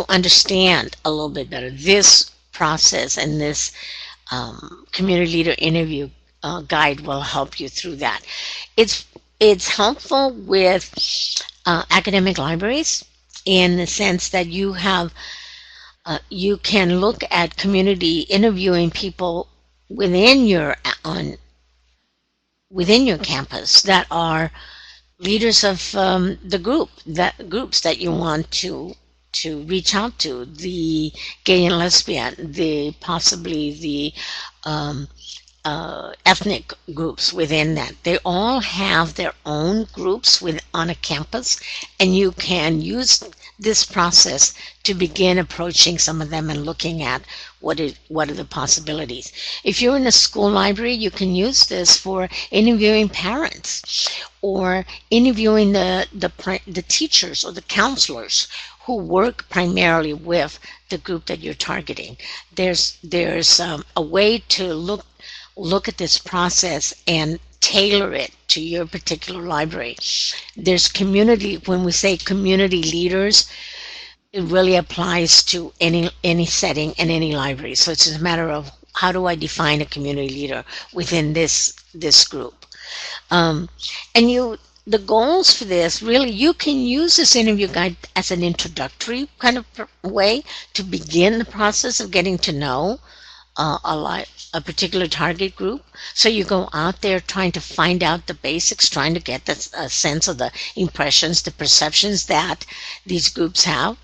understand a little bit better, this process and this community leader interview guide will help you through that. It's helpful with academic libraries in the sense that you can look at community interviewing people within your campus that are leaders of the groups that you want to reach out to, the gay and lesbian, the possibly the ethnic groups within that. They all have their own groups on a campus, and you can use this process to begin approaching some of them and looking at what are the possibilities. If you're in a school library, you can use this for interviewing parents or interviewing the teachers or the counselors who work primarily with the group that you're targeting. There's a way to look at this process and tailor it to your particular library. There's community, when we say community leaders, it really applies to any setting and any library. So it's a matter of how do I define a community leader within this group. And the goals for this, really, you can use this interview guide as an introductory kind of way to begin the process of getting to know a particular target group. So you go out there trying to find out the basics, trying to get a sense of the impressions, the perceptions that these groups have.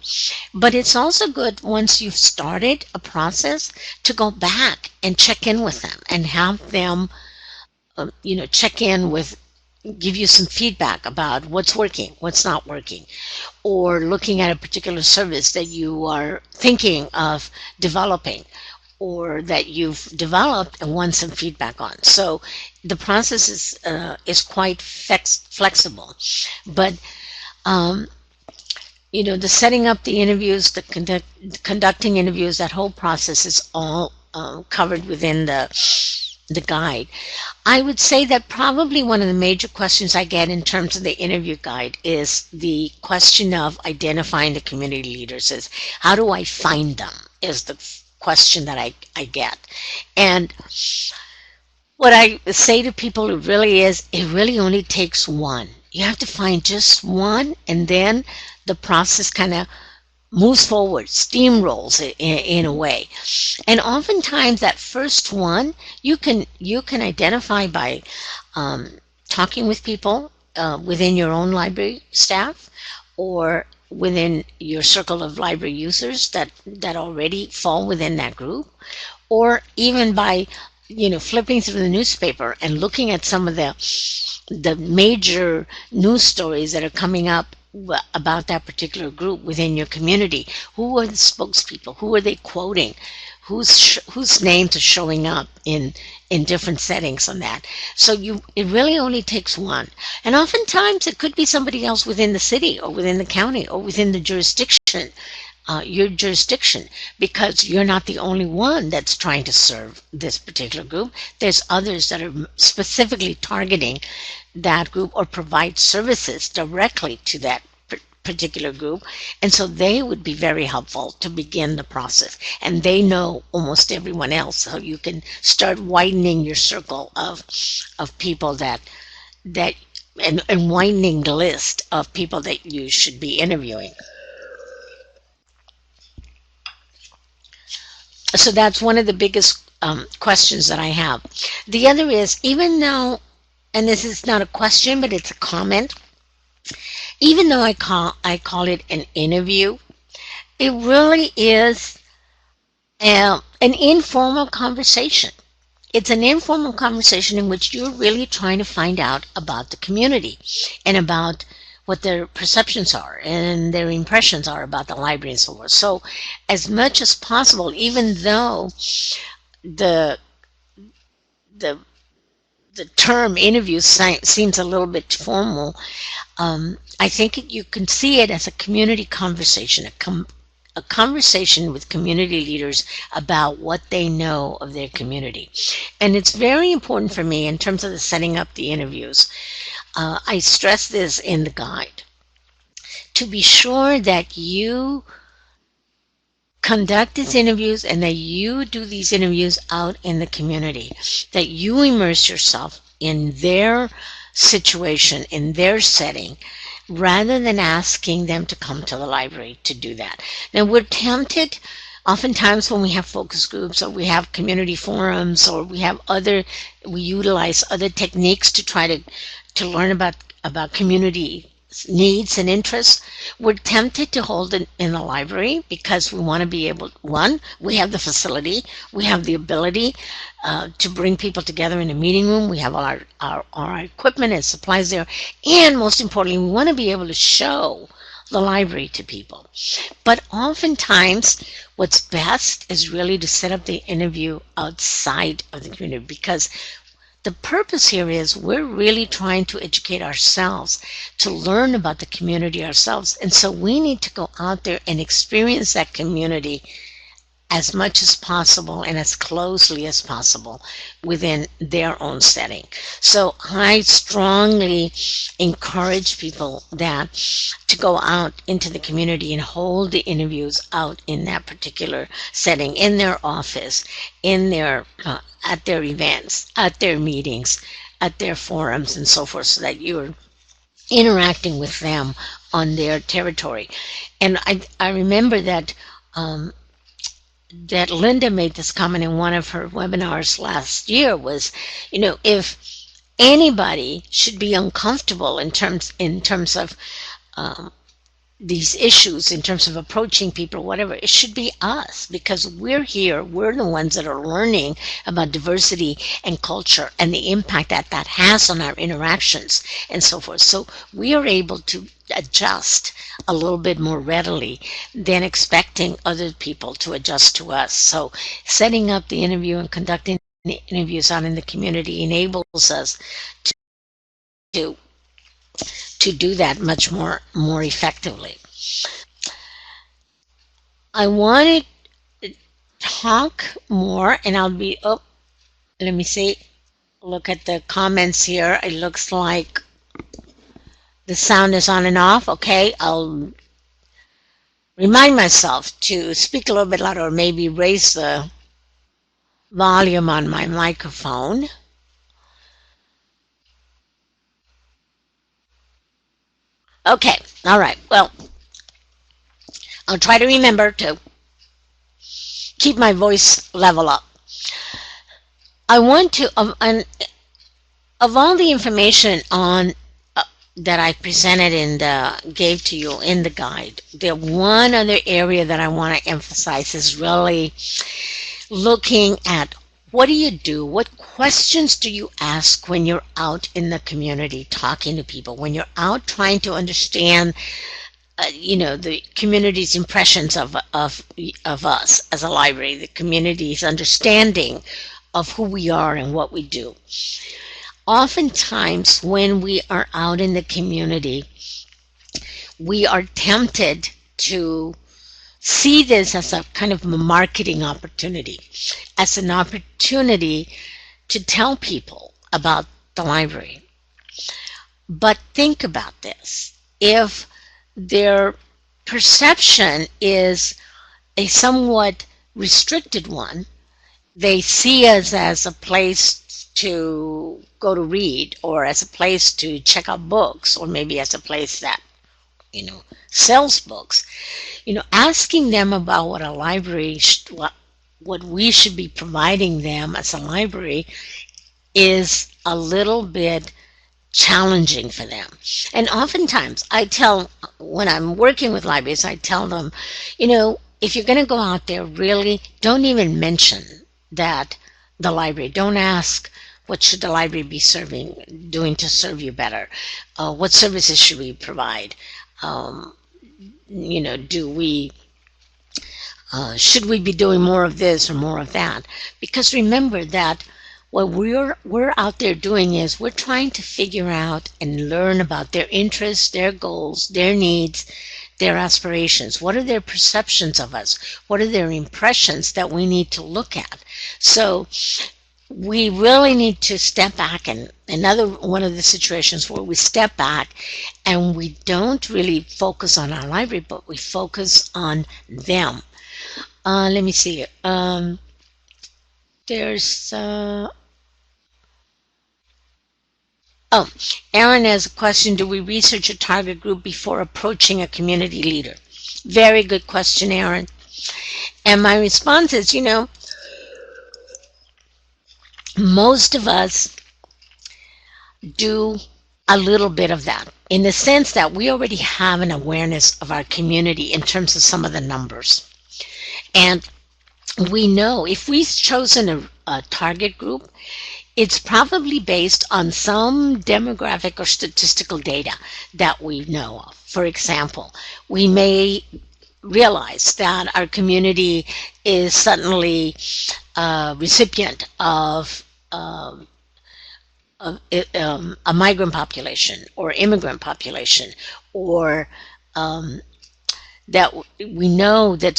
But it's also good once you've started a process to go back and check in with them and have them, check in with, give you some feedback about what's working, what's not working, or looking at a particular service that you are thinking of developing or that you've developed and want some feedback on. So the process is quite flexible, but the setting up the interviews, conducting interviews, that whole process is all covered within the guide. I would say that probably one of the major questions I get in terms of the interview guide is the question of identifying the community leaders. Is how do I find them? Is the question that I get. And what I say to people, it really only takes one. You have to find just one, and then the process kind of moves forward, steamrolls in a way. And oftentimes that first one you can identify by talking with people within your own library staff, or within your circle of library users that already fall within that group, or even by flipping through the newspaper and looking at some of the major news stories that are coming up about that particular group within your community. Who are the spokespeople? Who are they quoting? Whose names are showing up in different settings on that? So it really only takes one, and oftentimes it could be somebody else within the city or within the county or within the jurisdiction, your jurisdiction, because you're not the only one that's trying to serve this particular group. There's others that are specifically targeting that group or provide services directly to that particular group, and so they would be very helpful to begin the process, and they know almost everyone else, so you can start widening your circle of people that and widening the list of people that you should be interviewing. So that's one of the biggest questions that I have. The other is, even though, and this is not a question, but it's a comment, even though I call it an interview, it really is an informal conversation. It's an informal conversation in which you're really trying to find out about the community and about what their perceptions are and their impressions are about the library and so forth. So as much as possible, even though the the the term interview seems a little bit formal, I think you can see it as a community conversation, a conversation with community leaders about what they know of their community. And it's very important for me in terms of the setting up the interviews. I stress this in the guide, to be sure that you conduct these interviews and that you do these interviews out in the community, that you immerse yourself in their situation, in their setting, rather than asking them to come to the library to do that. Now, we're tempted oftentimes when we have focus groups or we have community forums or we utilize other techniques to try to learn about community needs and interests. We're tempted to hold it in the library because we want to be able, one, we have the facility, we have the ability to bring people together in a meeting room, we have our equipment and supplies there, and most importantly, we want to be able to show the library to people. But oftentimes, what's best is really to set up the interview outside of the community, because the purpose here is we're really trying to educate ourselves, to learn about the community ourselves. And so we need to go out there and experience that community as much as possible and as closely as possible within their own setting. So I strongly encourage people that to go out into the community and hold the interviews out in that particular setting, in their office, in their at their events, at their meetings, at their forums, and so forth, so that you're interacting with them on their territory. And I remember that that Linda made this comment in one of her webinars last year, was, if anybody should be uncomfortable in terms of these issues, in terms of approaching people, whatever, it should be us, because we're here, we're the ones that are learning about diversity and culture and the impact that that has on our interactions and so forth. So we are able to adjust a little bit more readily than expecting other people to adjust to us. So setting up the interview and conducting the interviews out in the community enables us to to do that much more effectively. I want to talk more, and I'll be, oh, let me see, look at the comments here. It looks like the sound is on and off. Okay, I'll remind myself to speak a little bit louder or maybe raise the volume on my microphone. Okay, all right. Well, I'll try to remember to keep my voice level up. I want to, of all the information on that I presented and gave to you in the guide, the one other area that I want to emphasize is really looking at what do you do, what questions do you ask when you're out in the community talking to people, when you're out trying to understand the community's impressions of us as a library, the community's understanding of who we are and what we do. Oftentimes, when we are out in the community, we are tempted to see this as a kind of a marketing opportunity, as an opportunity to tell people about the library. But think about this. If their perception is a somewhat restricted one, they see us as a place to go to read, or as a place to check out books, or maybe as a place that sells books. Asking them about what a library what we should be providing them as a library is a little bit challenging for them. And oftentimes when I'm working with libraries, I tell them, if you're going to go out there, really don't even mention that the library. Don't ask, what should the library be doing to serve you better? What services should we provide? Should we be doing more of this or more of that? Because remember that what we're out there doing is we're trying to figure out and learn about their interests, their goals, their needs, their aspirations. What are their perceptions of us? What are their impressions that we need to look at? So we really need to step back, and another one of the situations where we step back and we don't really focus on our library, but we focus on them. Let me see. There's Aaron has a question. Do we research a target group before approaching a community leader? Very good question, Aaron. And my response is, most of us do a little bit of that, in the sense that we already have an awareness of our community in terms of some of the numbers. And we know if we've chosen a target group, it's probably based on some demographic or statistical data that we know of. For example, we may realize that our community is suddenly a recipient of a migrant population or immigrant population, or that we know that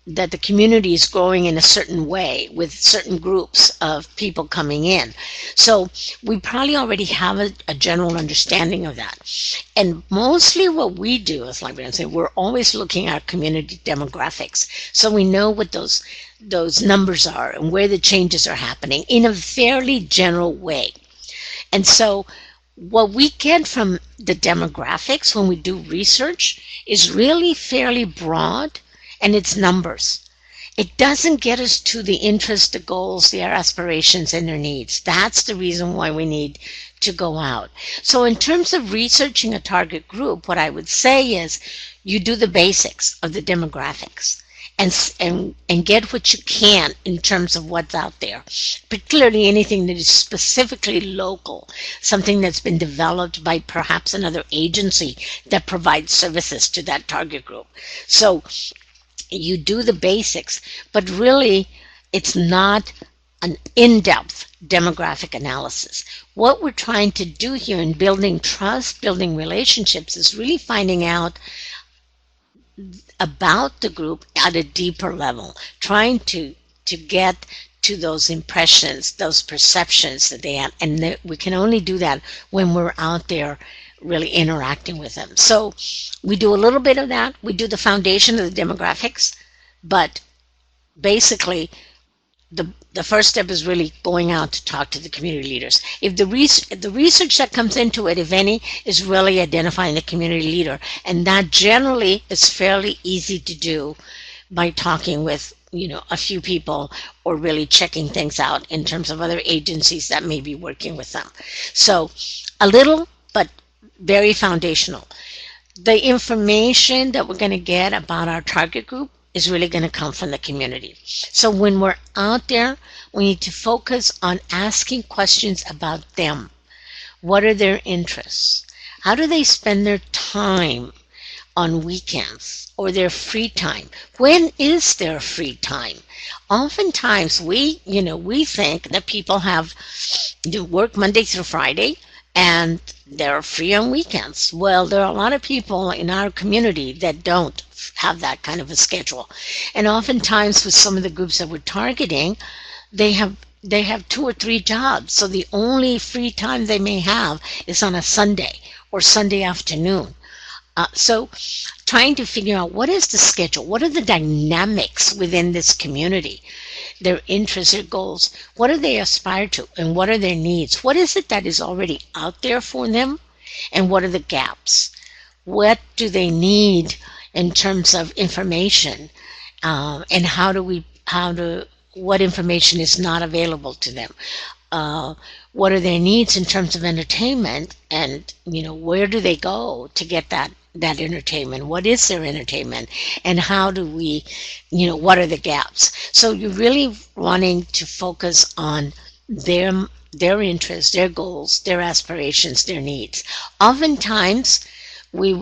the community is growing in a certain way with certain groups of people coming in. So we probably already have a general understanding of that. And mostly what we do as librarians, we're always looking at community demographics. So we know what those numbers are and where the changes are happening in a fairly general way. And so what we get from the demographics when we do research is really fairly broad, and it's numbers. It doesn't get us to the interests, the goals, their aspirations, and their needs. That's the reason why we need to go out. So in terms of researching a target group, what I would say is you do the basics of the demographics and get what you can in terms of what's out there, particularly anything that is specifically local, something that's been developed by perhaps another agency that provides services to that target group. So you do the basics, but really it's not an in-depth demographic analysis. What we're trying to do here in building trust, building relationships, is really finding out about the group at a deeper level, trying to get to those impressions, those perceptions that they have, and that we can only do that when we're out there really interacting with them. So we do a little bit of that. We do the foundation of the demographics, but basically the first step is really going out to talk to the community leaders. If the research that comes into it, if any, is really identifying the community leader, and that generally is fairly easy to do by talking with a few people, or really checking things out in terms of other agencies that may be working with them. So a little, but very foundational. The information that we're going to get about our target group is really going to come from the community. So when we're out there, we need to focus on asking questions about them. What are their interests? How do they spend their time on weekends or their free time? When is their free time? Oftentimes we think that people do work Monday through Friday and they're free on weekends. Well, there are a lot of people in our community that don't have that kind of a schedule. And oftentimes with some of the groups that we're targeting, they have 2 or 3 jobs. So the only free time they may have is on a Sunday or Sunday afternoon. So trying to figure out what is the schedule, what are the dynamics within this community, their interests, their goals, what do they aspire to, and what are their needs? What is it that is already out there for them, and what are the gaps? What do they need in terms of information, and what information is not available to them? What are their needs in terms of entertainment, and where do they go to get that entertainment? What is their entertainment, and how do we, what are the gaps? So you're really wanting to focus on their interests, their goals, their aspirations, their needs. Oftentimes we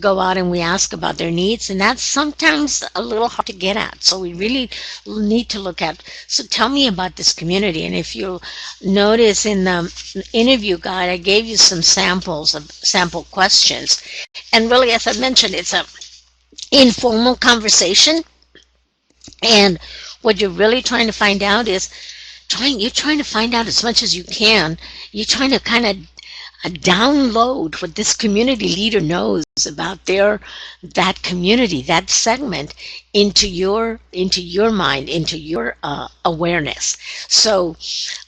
go out and we ask about their needs, and that's sometimes a little hard to get at. So we really need to look at, so tell me about this community. And if you'll notice in the interview guide, I gave you some samples of sample questions. And really, as I mentioned, it's a informal conversation. And what you're really trying to find out is, you're trying to find out as much as you can. You're trying to kind of download what this community leader knows about that community, that segment, into your mind, into your awareness. So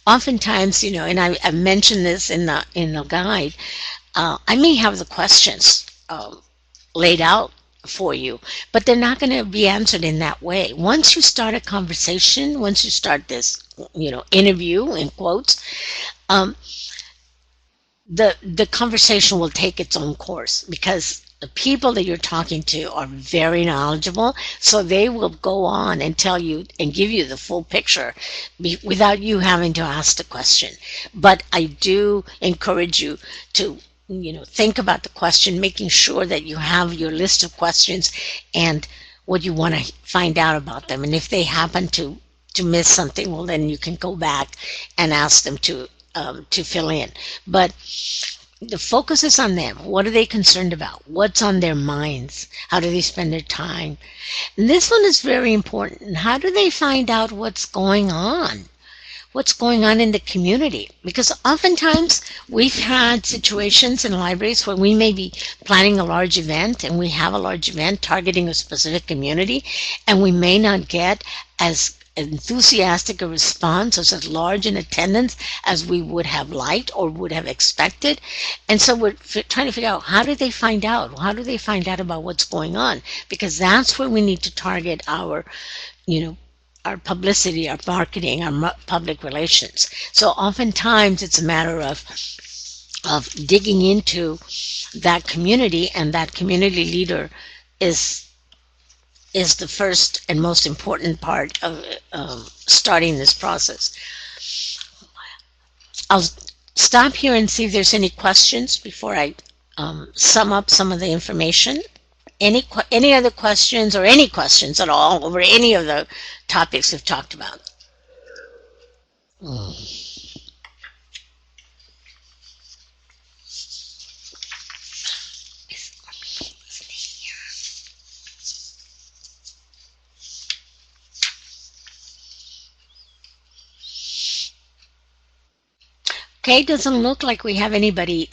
oftentimes, and I mentioned this in the guide, I may have the questions laid out for you, but they're not going to be answered in that way. Once you start a conversation, once you start this interview in quotes, the conversation will take its own course, because the people that you're talking to are very knowledgeable, so they will go on and tell you and give you the full picture without you having to ask the question. But I do encourage you to think about the question, making sure that you have your list of questions and what you want to find out about them. And if they happen to miss something, well, then you can go back and ask them to fill in. But the focus is on them. What are they concerned about? What's on their minds? How do they spend their time? And this one is very important. How do they find out what's going on? What's going on in the community? Because oftentimes we've had situations in libraries where we may be planning a large event, and we have a large event targeting a specific community, and we may not get as enthusiastic a response, as large an attendance as we would have liked or would have expected. And so we're trying to figure out, how do they find out? How do they find out about what's going on? Because that's where we need to target our publicity, our marketing, our public relations. So oftentimes it's a matter of digging into that community, and that community leader is the first and most important part of starting this process. I'll stop here and see if there's any questions before I sum up some of the information. Any other questions, or any questions at all over any of the topics we've talked about? Okay, doesn't look like we have anybody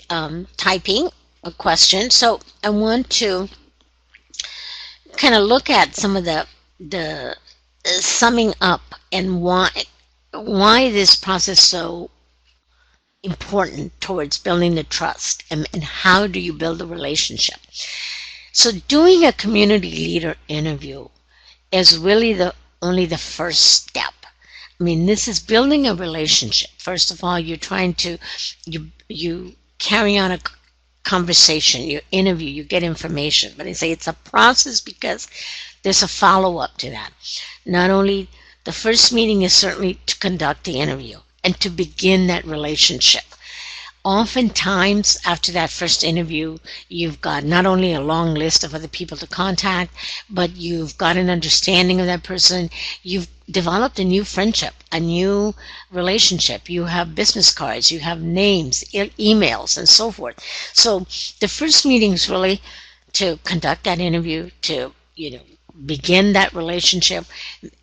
typing a question. So I want to kind of look at some of the summing up and why this process so important towards building the trust, and how do you build a relationship. So doing a community leader interview is really the only the first step. I mean, this is building a relationship. First of all, you're trying to you carry on a conversation, you interview, you get information. But I say it's a process because there's a follow up to that. Not only the first meeting is certainly to conduct the interview and to begin that relationship. Oftentimes, after that first interview, you've got not only a long list of other people to contact, but you've got an understanding of that person. You've developed a new friendship, a new relationship. You have business cards, you have names, emails, and so forth. So the first meeting is really to conduct that interview, to begin that relationship.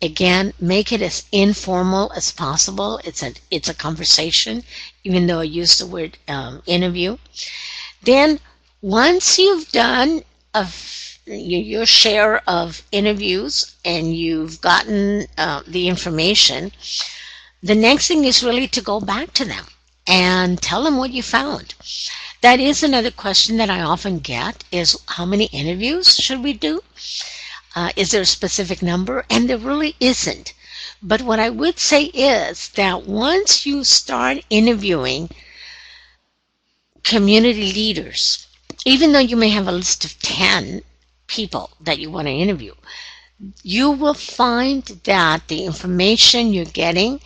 Again, make it as informal as possible. It's a conversation, even though I use the word interview. Then once you've done your share of interviews and you've gotten the information, the next thing is really to go back to them and tell them what you found. That is another question that I often get, is how many interviews should we do? Is there a specific number? And there really isn't. But what I would say is that once you start interviewing community leaders, even though you may have a list of 10 people that you want to interview, you will find that the information you're getting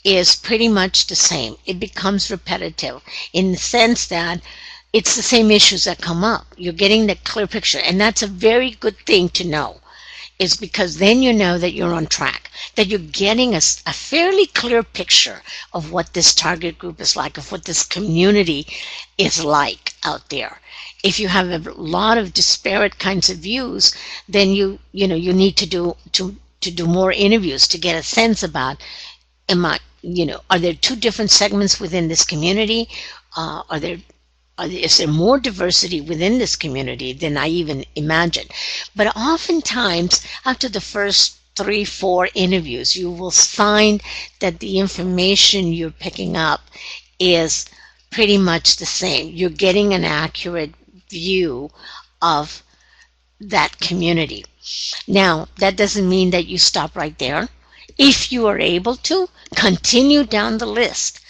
is pretty much the same. It becomes repetitive in the sense that it's the same issues that come up. You're getting the clear picture, and that's a very good thing to know, is because then you know that you're on track, that you're getting a fairly clear picture of what this target group is like, of what this community is like out there. If you have a lot of disparate kinds of views, then you need to do more interviews to get a sense about, are there two different segments within this community? Is there more diversity within this community than I even imagined? But oftentimes, after the first 3-4 interviews, you will find that the information you're picking up is pretty much the same. You're getting an accurate view of that community. Now, that doesn't mean that you stop right there. If you are able to, continue down the list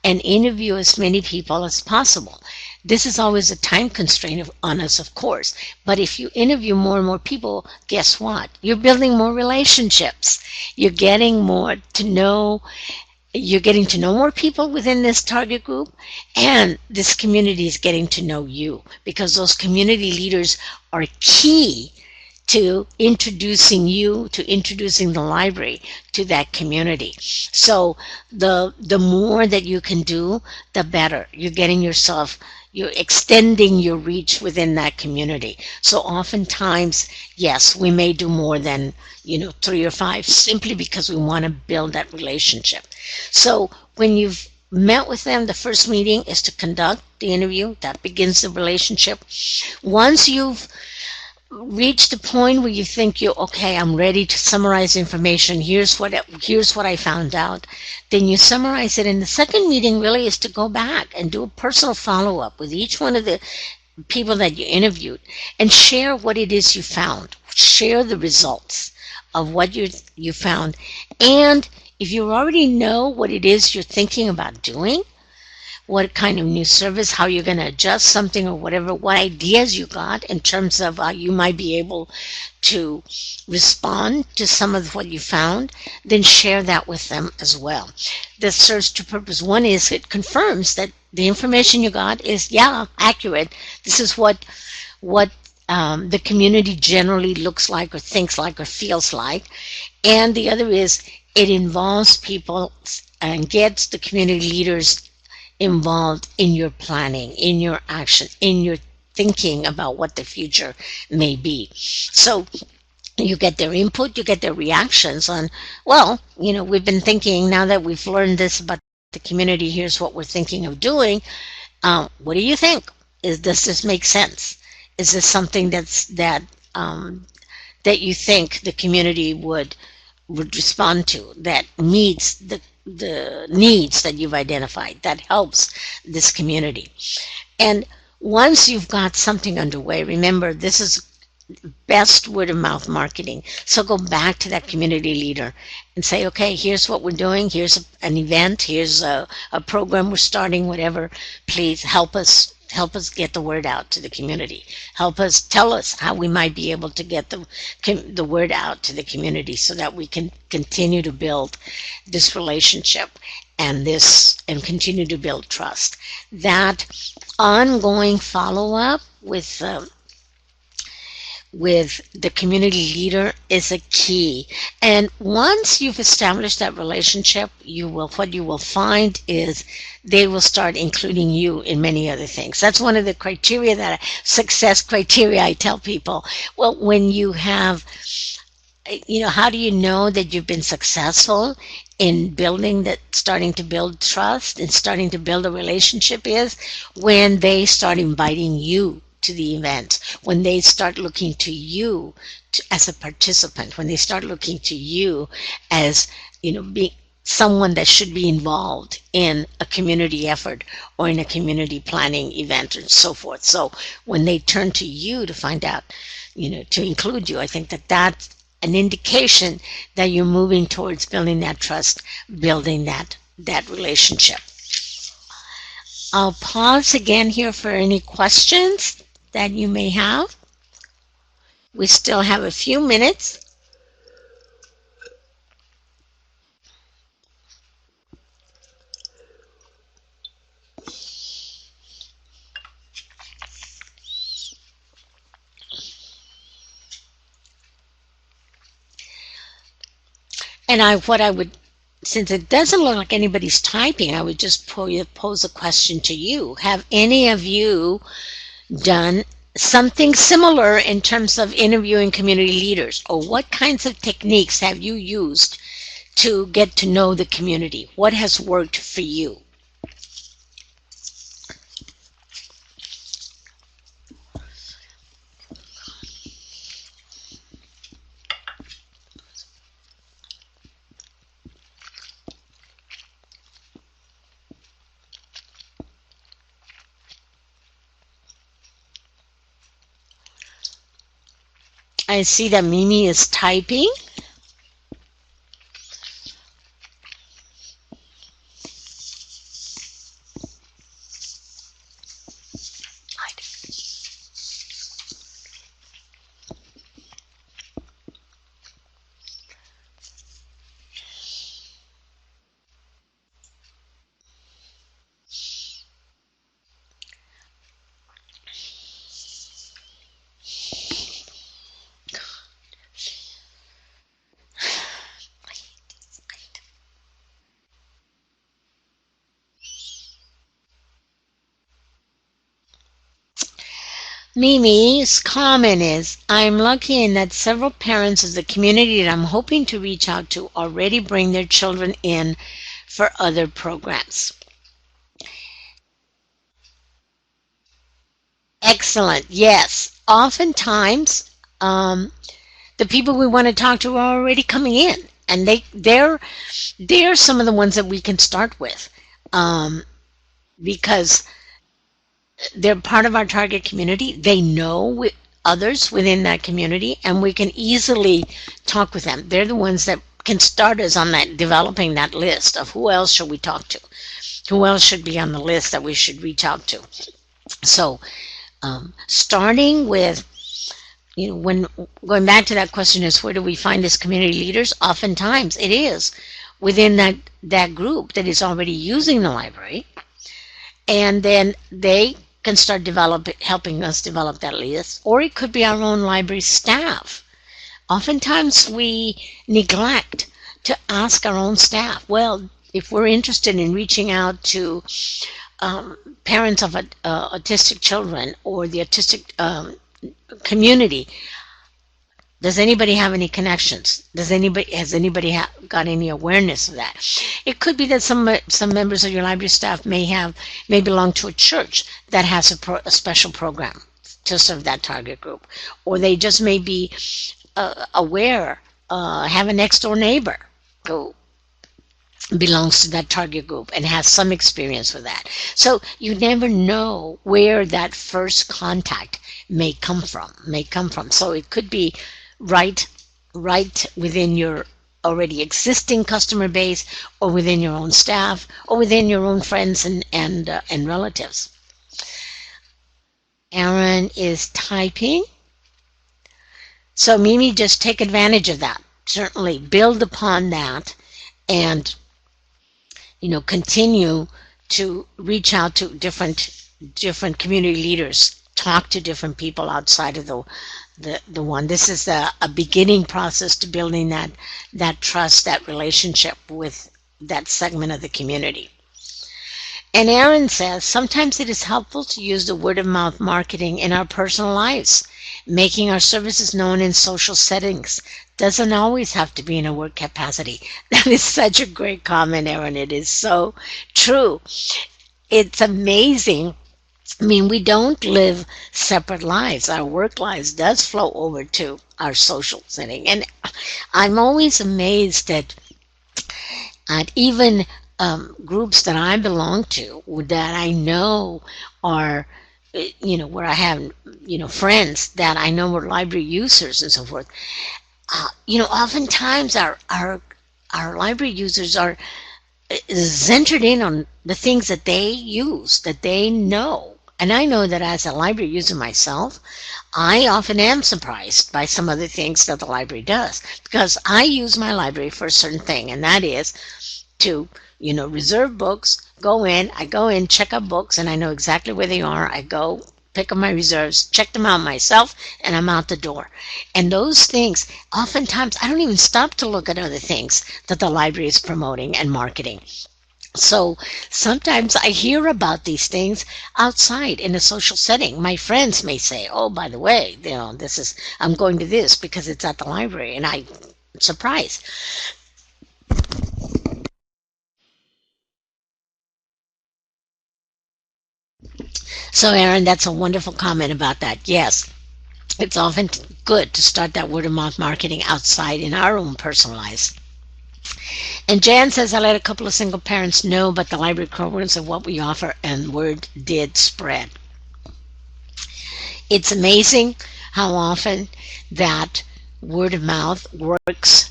and interview as many people as possible. This is always a time constraint on us, of course. But if you interview more and more people, guess what? You're building more relationships. You're getting to know more people within this target group, and this community is getting to know you, because those community leaders are key to introducing the library to that community. So the more that you can do, the better. You're extending your reach within that community. So oftentimes, yes, we may do more than 3 or 5, simply because we want to build that relationship. So when you've met with them, the first meeting is to conduct the interview. That begins the relationship. Once you've reach the point where you think I'm ready to summarize information, here's what I found out, then you summarize it. And the second meeting really is to go back and do a personal follow-up with each one of the people that you interviewed and share what it is you found. Share the results of what you found. And if you already know what it is you're thinking about doing, what kind of new service, how you're going to adjust something or whatever, what ideas you got in terms of how you might be able to respond to some of what you found, then share that with them as well. This serves two purposes. One is it confirms that the information you got is, accurate. This is what the community generally looks like or thinks like or feels like. And the other is it involves people and gets the community leaders involved in your planning, in your action, in your thinking about what the future may be. So you get their input, you get their reactions on, we've been thinking, now that we've learned this about the community, here's what we're thinking of doing. What do you think? Does this make sense? Is this something that you think the community would respond to, that meets the needs that you've identified, that helps this community? And once you've got something underway, remember, this is best word of mouth marketing. So go back to that community leader and say, okay, here's what we're doing. Here's an event. Here's a program we're starting, whatever. Please help us get the word out to the community. Help us, tell us how we might be able to get the word out to the community so that we can continue to build this relationship and continue to build trust. That ongoing follow-up with the community leader is a key. And once you've established that relationship, what you will find is they will start including you in many other things. That's one of the success criteria I tell people. Well, when you have, how do you know that you've been successful in starting to build trust and starting to build a relationship is when they start inviting you to the event, when they start looking to you as a participant, when they start looking to you as, being someone that should be involved in a community effort or in a community planning event and so forth. So when they turn to you to find out, to include you, I think that that's an indication that you're moving towards building that trust, building that relationship. I'll pause again here for any questions that you may have. We still have a few minutes. And since it doesn't look like anybody's typing, I would just pose a question to you. Have any of you done something similar in terms of interviewing community leaders? Or what kinds of techniques have you used to get to know the community? What has worked for you? I see that Mimi is typing. Mimi's comment is, I'm lucky in that several parents of the community that I'm hoping to reach out to already bring their children in for other programs. Excellent. Yes. Oftentimes, the people we want to talk to are already coming in, and they're some of the ones that we can start with, because they're part of our target community. They know others within that community, and we can easily talk with them. They're the ones that can start us on developing that list of who else should we talk to, who else should be on the list that we should reach out to. So, starting with, when going back to that question is, where do we find these community leaders? Oftentimes, it is within that group that is already using the library, and then they can start helping us develop that list, or it could be our own library staff. Oftentimes we neglect to ask our own staff, well, if we're interested in reaching out to parents of autistic children or the autistic community, Does anybody have any connections? Has anybody got any awareness of that? It could be that some members of your library staff may belong to a church that has a special program to serve that target group, or they just may be aware, have a next door neighbor who belongs to that target group and has some experience with that. So you never know where that first contact may come from. So it could be right within your already existing customer base, or within your own staff, or within your own friends and relatives. Aaron is typing. So Mimi, just take advantage of that. Certainly build upon that, and continue to reach out to different community leaders, talk to different people outside of the one. This is a beginning process to building that trust, that relationship with that segment of the community. And Aaron says, sometimes it is helpful to use the word of mouth marketing in our personal lives. Making our services known in social settings doesn't always have to be in a work capacity. That is such a great comment, Aaron. It is so true. It's amazing. I mean, we don't live separate lives. Our work lives does flow over to our social setting. And I'm always amazed at even groups that I belong to, that I know are, where I have, friends that I know are library users and so forth. Oftentimes our library users are centered in on the things that they use, that they know. And I know that as a library user myself, I often am surprised by some of the things that the library does, because I use my library for a certain thing, and that is to reserve books. I go in, check up books, and I know exactly where they are. I go, pick up my reserves, check them out myself, and I'm out the door. And those things, oftentimes, I don't even stop to look at other things that the library is promoting and marketing. So sometimes I hear about these things outside in a social setting. My friends may say, "Oh, by the way, I'm going to this because it's at the library," and I'm surprised. So, Aaron, that's a wonderful comment about that. Yes, it's often good to start that word of mouth marketing outside in our own personal lives. And Jan says, I let a couple of single parents know about the library programs and what we offer, and word did spread. It's amazing how often that word of mouth works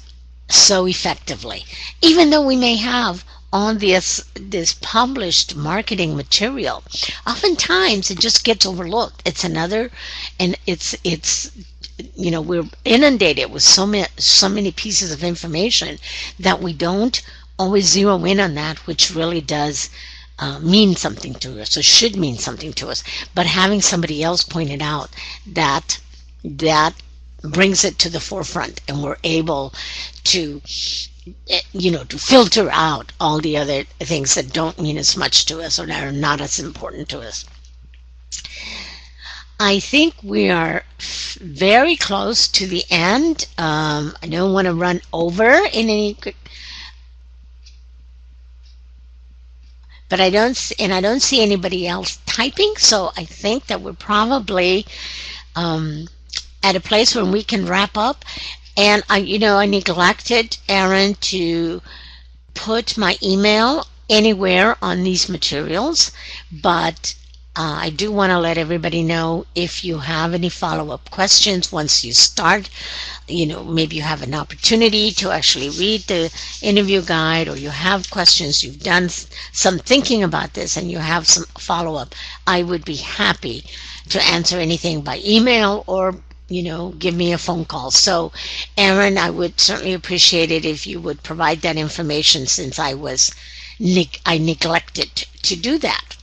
so effectively. Even though we may have on this published marketing material, oftentimes it just gets overlooked. It's another, and it's we're inundated with so many pieces of information that we don't always zero in on that which really does mean something to us, or should mean something to us. But having somebody else point it out, that brings it to the forefront, and we're able to to filter out all the other things that don't mean as much to us or that are not as important to us. I think we are very close to the end. I don't want to run over in any, but I don't see anybody else typing. So I think that we're probably at a place where we can wrap up. And I neglected, Aaron, to put my email anywhere on these materials, but I do want to let everybody know, if you have any follow-up questions once you start, maybe you have an opportunity to actually read the interview guide, or you have questions, you've done some thinking about this, and you have some follow-up, I would be happy to answer anything by email, or give me a phone call. So, Aaron, I would certainly appreciate it if you would provide that information, since I neglected to do that.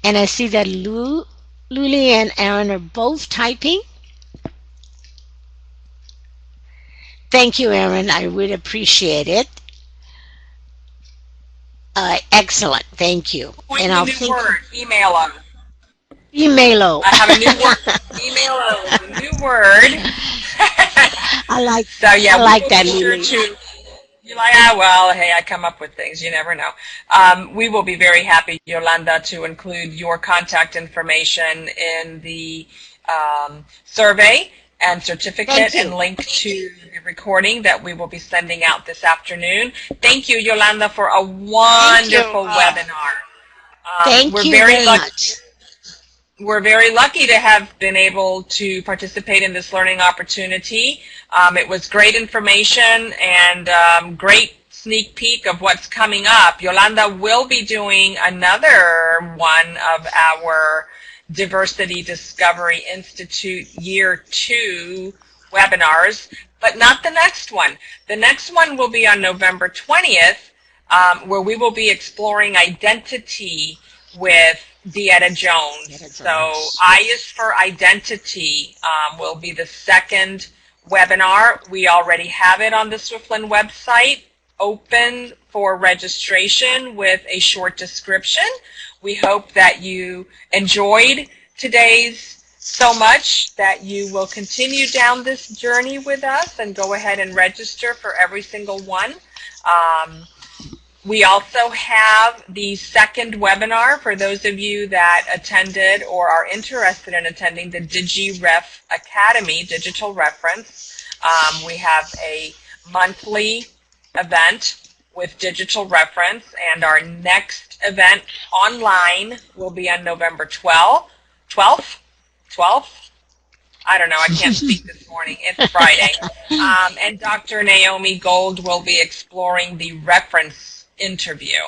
And I see that Luli and Aaron are both typing. Thank you, Aaron. I would appreciate it. Excellent. Thank you. And I'll think. Word. Email them. Emailo. I have a new word. Email a new word. So yeah, I we like will that, be sure Lily. to. You're like, well, hey, I come up with things. You never know. We will be very happy, Yolanda, to include your contact information in the survey and Thank certificate and you. link to the recording that we will be sending out this afternoon. Thank you, Yolanda, for a Thank you. wonderful webinar. Thank We're you very very lucky. much. We're very lucky to have been able to participate in this learning opportunity. It was great information and great sneak peek of what's coming up. Yolanda will be doing another one of our Diversity Discovery Institute Year 2 webinars, but not the next one. The next one will be on November 20th, where we will be exploring identity with Dieta Jones. So I is for Identity will be the second webinar. We already have it on the Swiftland website, open for registration with a short description. We hope that you enjoyed today's so much that you will continue down this journey with us and go ahead and register for every single one. We also have the second webinar for those of you that attended or are interested in attending the DigiRef Academy, Digital Reference. We have a monthly event with Digital Reference, and our next event online will be on November 12th. I don't know, I can't speak this morning. It's Friday. And Dr. Naomi Gold will be exploring the reference interview.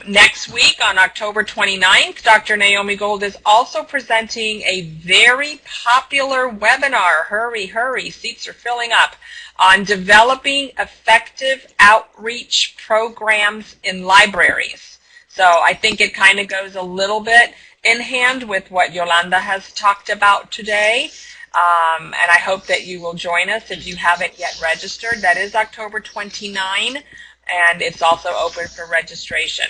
Next week on October 29th, Dr. Naomi Gold is also presenting a very popular webinar, hurry, seats are filling up, on developing effective outreach programs in libraries. So I think it kind of goes a little bit in hand with what Yolanda has talked about today. And I hope that you will join us if you haven't yet registered. That is October 29, and it's also open for registration.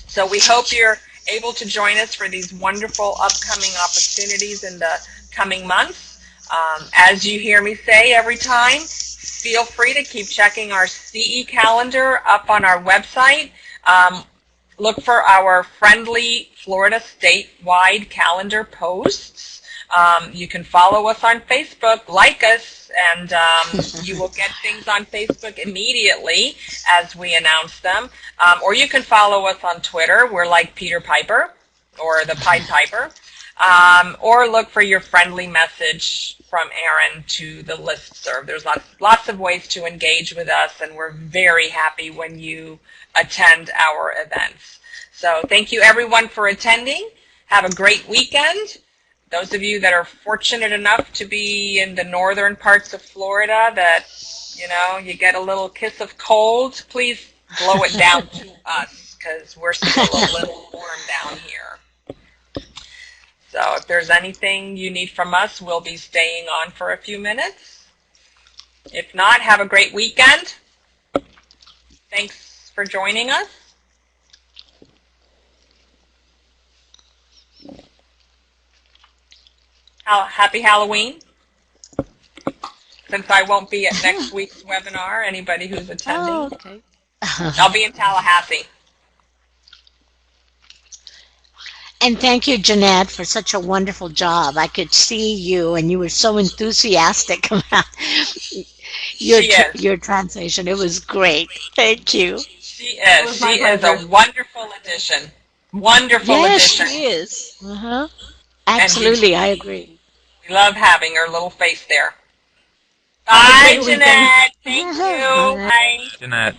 So we hope you're able to join us for these wonderful upcoming opportunities in the coming months. As you hear me say every time, feel free to keep checking our CE calendar up on our website. Look for our friendly Florida statewide calendar posts. You can follow us on Facebook, like us, and you will get things on Facebook immediately as we announce them. Or you can follow us on Twitter. We're like Peter Piper or the Pied Piper. Or look for your friendly message from Aaron to the listserv. There's lots of ways to engage with us, and we're very happy when you attend our events. So thank you everyone for attending. Have a great weekend. Those of you that are fortunate enough to be in the northern parts of Florida that, you know, you get a little kiss of cold, please blow it down to us because we're still a little warm down here. So if there's anything you need from us, we'll be staying on for a few minutes. If not, have a great weekend. Thanks for joining us. Happy Halloween. Since I won't be at next week's webinar, anybody who's attending. Oh, okay. I'll be in Tallahassee. And thank you, Jeanette, for such a wonderful job. I could see you, and you were so enthusiastic about your translation. It was great. Thank you. She is. She is a wonderful addition. Wonderful addition. Yes, she is. Absolutely, I agree. We love having her little face there. Bye, Jeanette. Thank you. Bye. Jeanette.